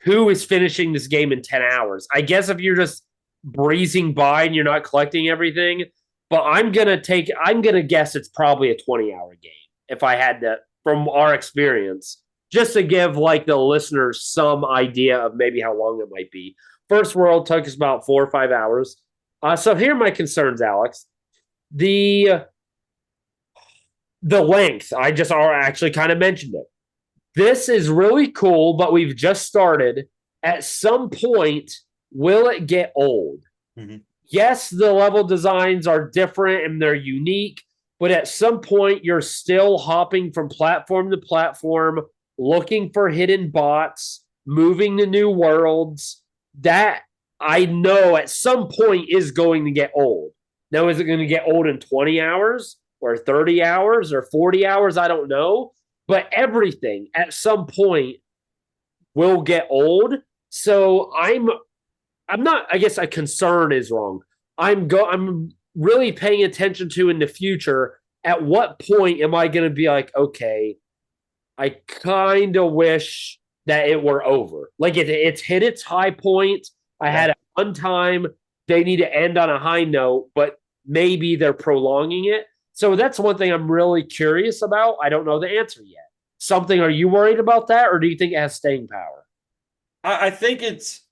who is finishing this game in 10 hours. I guess if you're just breezing by and you're not collecting everything, but I'm going to guess it's probably a 20-hour game if I had to, from our experience, just to give like the listeners some idea of maybe how long it might be. First world took us about 4 or 5 hours. So here are my concerns, Alex. The length, I just actually kind of mentioned it. This is really cool, but we've just started. At some point, will it get old? Mm-hmm. Yes, the level designs are different and they're unique, but at some point, you're still hopping from platform to platform, looking for hidden bots, moving to new worlds. That I know at some point is going to get old. Now, is it going to get old in 20 hours or 30 hours or 40 hours? I don't know. But everything at some point will get old. So I'm not, I guess a concern is wrong. I'm really paying attention to in the future. At what point am I going to be like, okay, I kind of wish that it were over. Like it's hit its high point. I had a fun time. They need to end on a high note, but maybe they're prolonging it. So that's one thing I'm really curious about. I don't know the answer yet. Something, are you worried about that, or do you think it has staying power? I think it's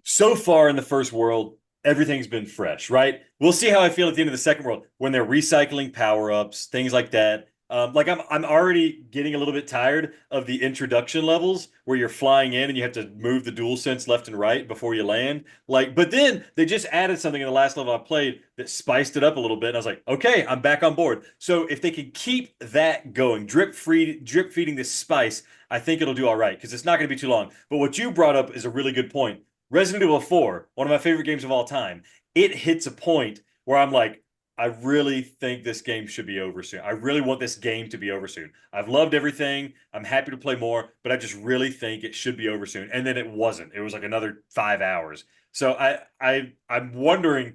so far in the first world, everything's been fresh, right? We'll see how I feel at the end of the second world when they're recycling power-ups, things like that. Like I'm already getting a little bit tired of the introduction levels where you're flying in and you have to move the dual sense left and right before you land. Like, but then they just added something in the last level I played that spiced it up a little bit. And I was like, okay, I'm back on board. So if they can keep that going, drip feeding this spice, I think it'll do all right because it's not going to be too long. But what you brought up is a really good point. Resident Evil 4, one of my favorite games of all time, it hits a point where I'm like, I really think this game should be over soon. I really want this game to be over soon. I've loved everything. I'm happy to play more, but I just really think it should be over soon. And then it wasn't. It was like another 5 hours. So I'm wondering,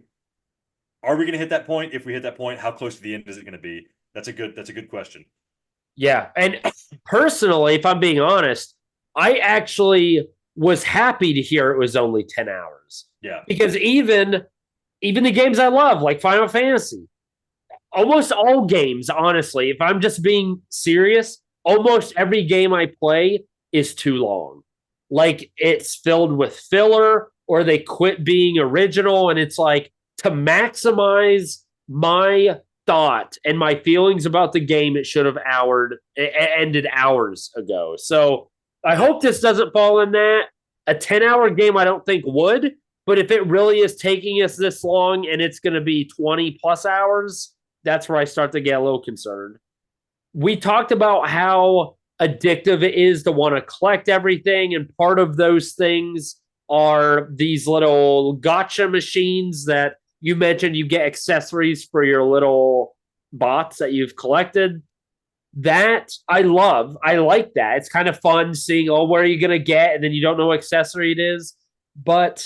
are we going to hit that point? If we hit that point, how close to the end is it going to be? That's a good question. Yeah. And personally, if I'm being honest, I actually was happy to hear it was only 10 hours. Yeah. Because even the games I love, like Final Fantasy, almost all games, honestly, if I'm just being serious, almost every game I play is too long. Like it's filled with filler or they quit being original. And it's like to maximize my thought and my feelings about the game, it should have ended hours ago. So I hope this doesn't fall in that. A 10-hour game, I don't think would. But if it really is taking us this long and it's going to be 20 plus hours, that's where I start to get a little concerned. We talked about how addictive it is to want to collect everything. And part of those things are these little gotcha machines that you mentioned. You get accessories for your little bots that you've collected. That I love. I like that. It's kind of fun seeing, oh, where are you going to get? And then you don't know what accessory it is. But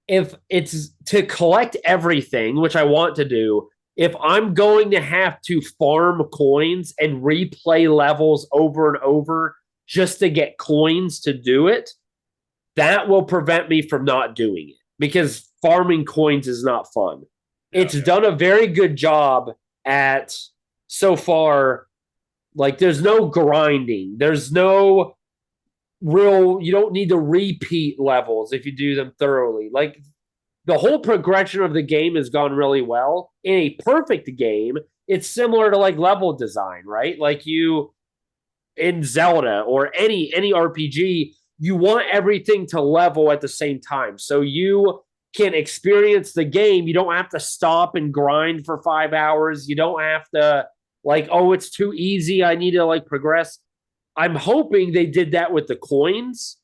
if it's to collect everything, which I want to do, if I'm going to have to farm coins and replay levels over and over just to get coins to do it, that will prevent me from not doing it because farming coins is not fun. It's done a very good job at so far. Like there's no grinding. There's no you don't need to repeat levels if you do them thoroughly. Like the whole progression of the game has gone really well. In a perfect game, it's similar to like level design, right? Like you in Zelda or any RPG, you want everything to level at the same time. So you can experience the game. You don't have to stop and grind for 5 hours. You don't have to like, oh, it's too easy. I need to like progress. I'm hoping they did that with the coins.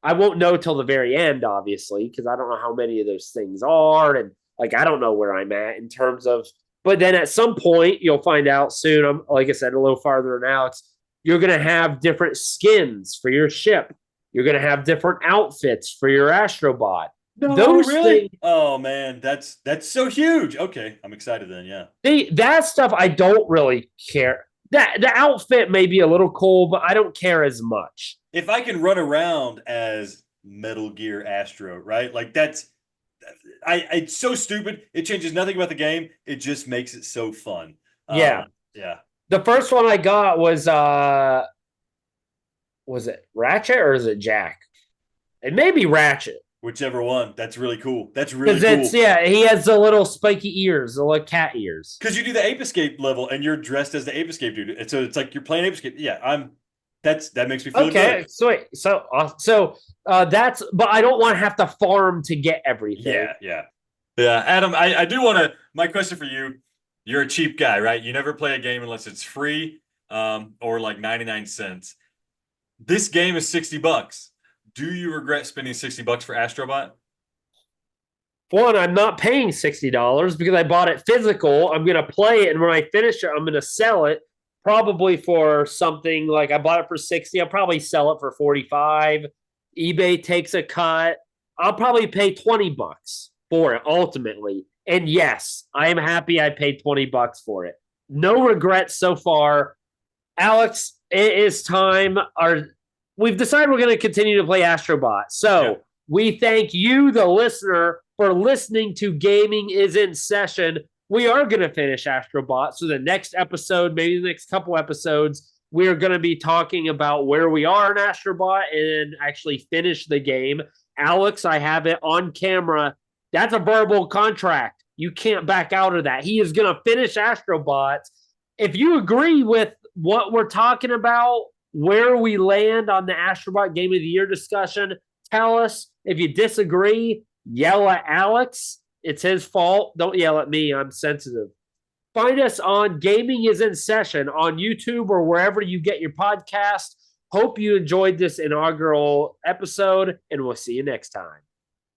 I won't know till the very end, obviously, because I don't know how many of those things are. And like, I don't know where I'm at in terms of, but then at some point, you'll find out soon. I'm, like I said, a little farther than Alex, you're going to have different skins for your ship. You're going to have different outfits for your Astrobot. No, those really? Oh man, that's so huge. Okay, I'm excited then. Yeah. That stuff I don't really care. That the outfit may be a little cool, but I don't care as much. If I can run around as Metal Gear Astro, right? Like that's it's so stupid. It changes nothing about the game. It just makes it so fun. Yeah. Yeah. The first one I got was it Ratchet or is it Jack? It may be Ratchet. Whichever one. That's really cool. That's really cool. Yeah, he has the little spiky ears, the little cat ears. Because you do the Ape Escape level and you're dressed as the Ape Escape dude. And so it's like you're playing Ape Escape. Yeah, that makes me feel good. Sweet. So that's, but I don't want to have to farm to get everything. Yeah. Adam, I do want to. My question for you: you're a cheap guy, right? You never play a game unless it's free, or like 99 cents. This game is $60. Do you regret spending $60 for Astrobot? One, I'm not paying $60 because I bought it physical. I'm going to play it, and when I finish it, I'm going to sell it probably for something like I bought it for 60. I'll probably sell it for 45. eBay takes a cut. I'll probably pay $20 for it ultimately. And yes, I am happy I paid $20 for it. No regrets so far. Alex, it is time. We've decided we're going to continue to play Astrobot. So we thank you, the listener, for listening to Gaming is in Session. we are going to finish Astrobot. So the next episode, maybe the next couple episodes, we are going to be talking about where we are in Astrobot and actually finish the game. Alex, I have it on camera. That's a verbal contract. You can't back out of that. He is going to finish Astrobot. If you agree with what we're talking about, where we land on the Astrobot Game of the Year discussion, tell us. If you disagree, yell at Alex. It's his fault. Don't yell at me. I'm sensitive. Find us on Gaming is in Session on YouTube or wherever you get your podcast. Hope you enjoyed this inaugural episode, and we'll see you next time.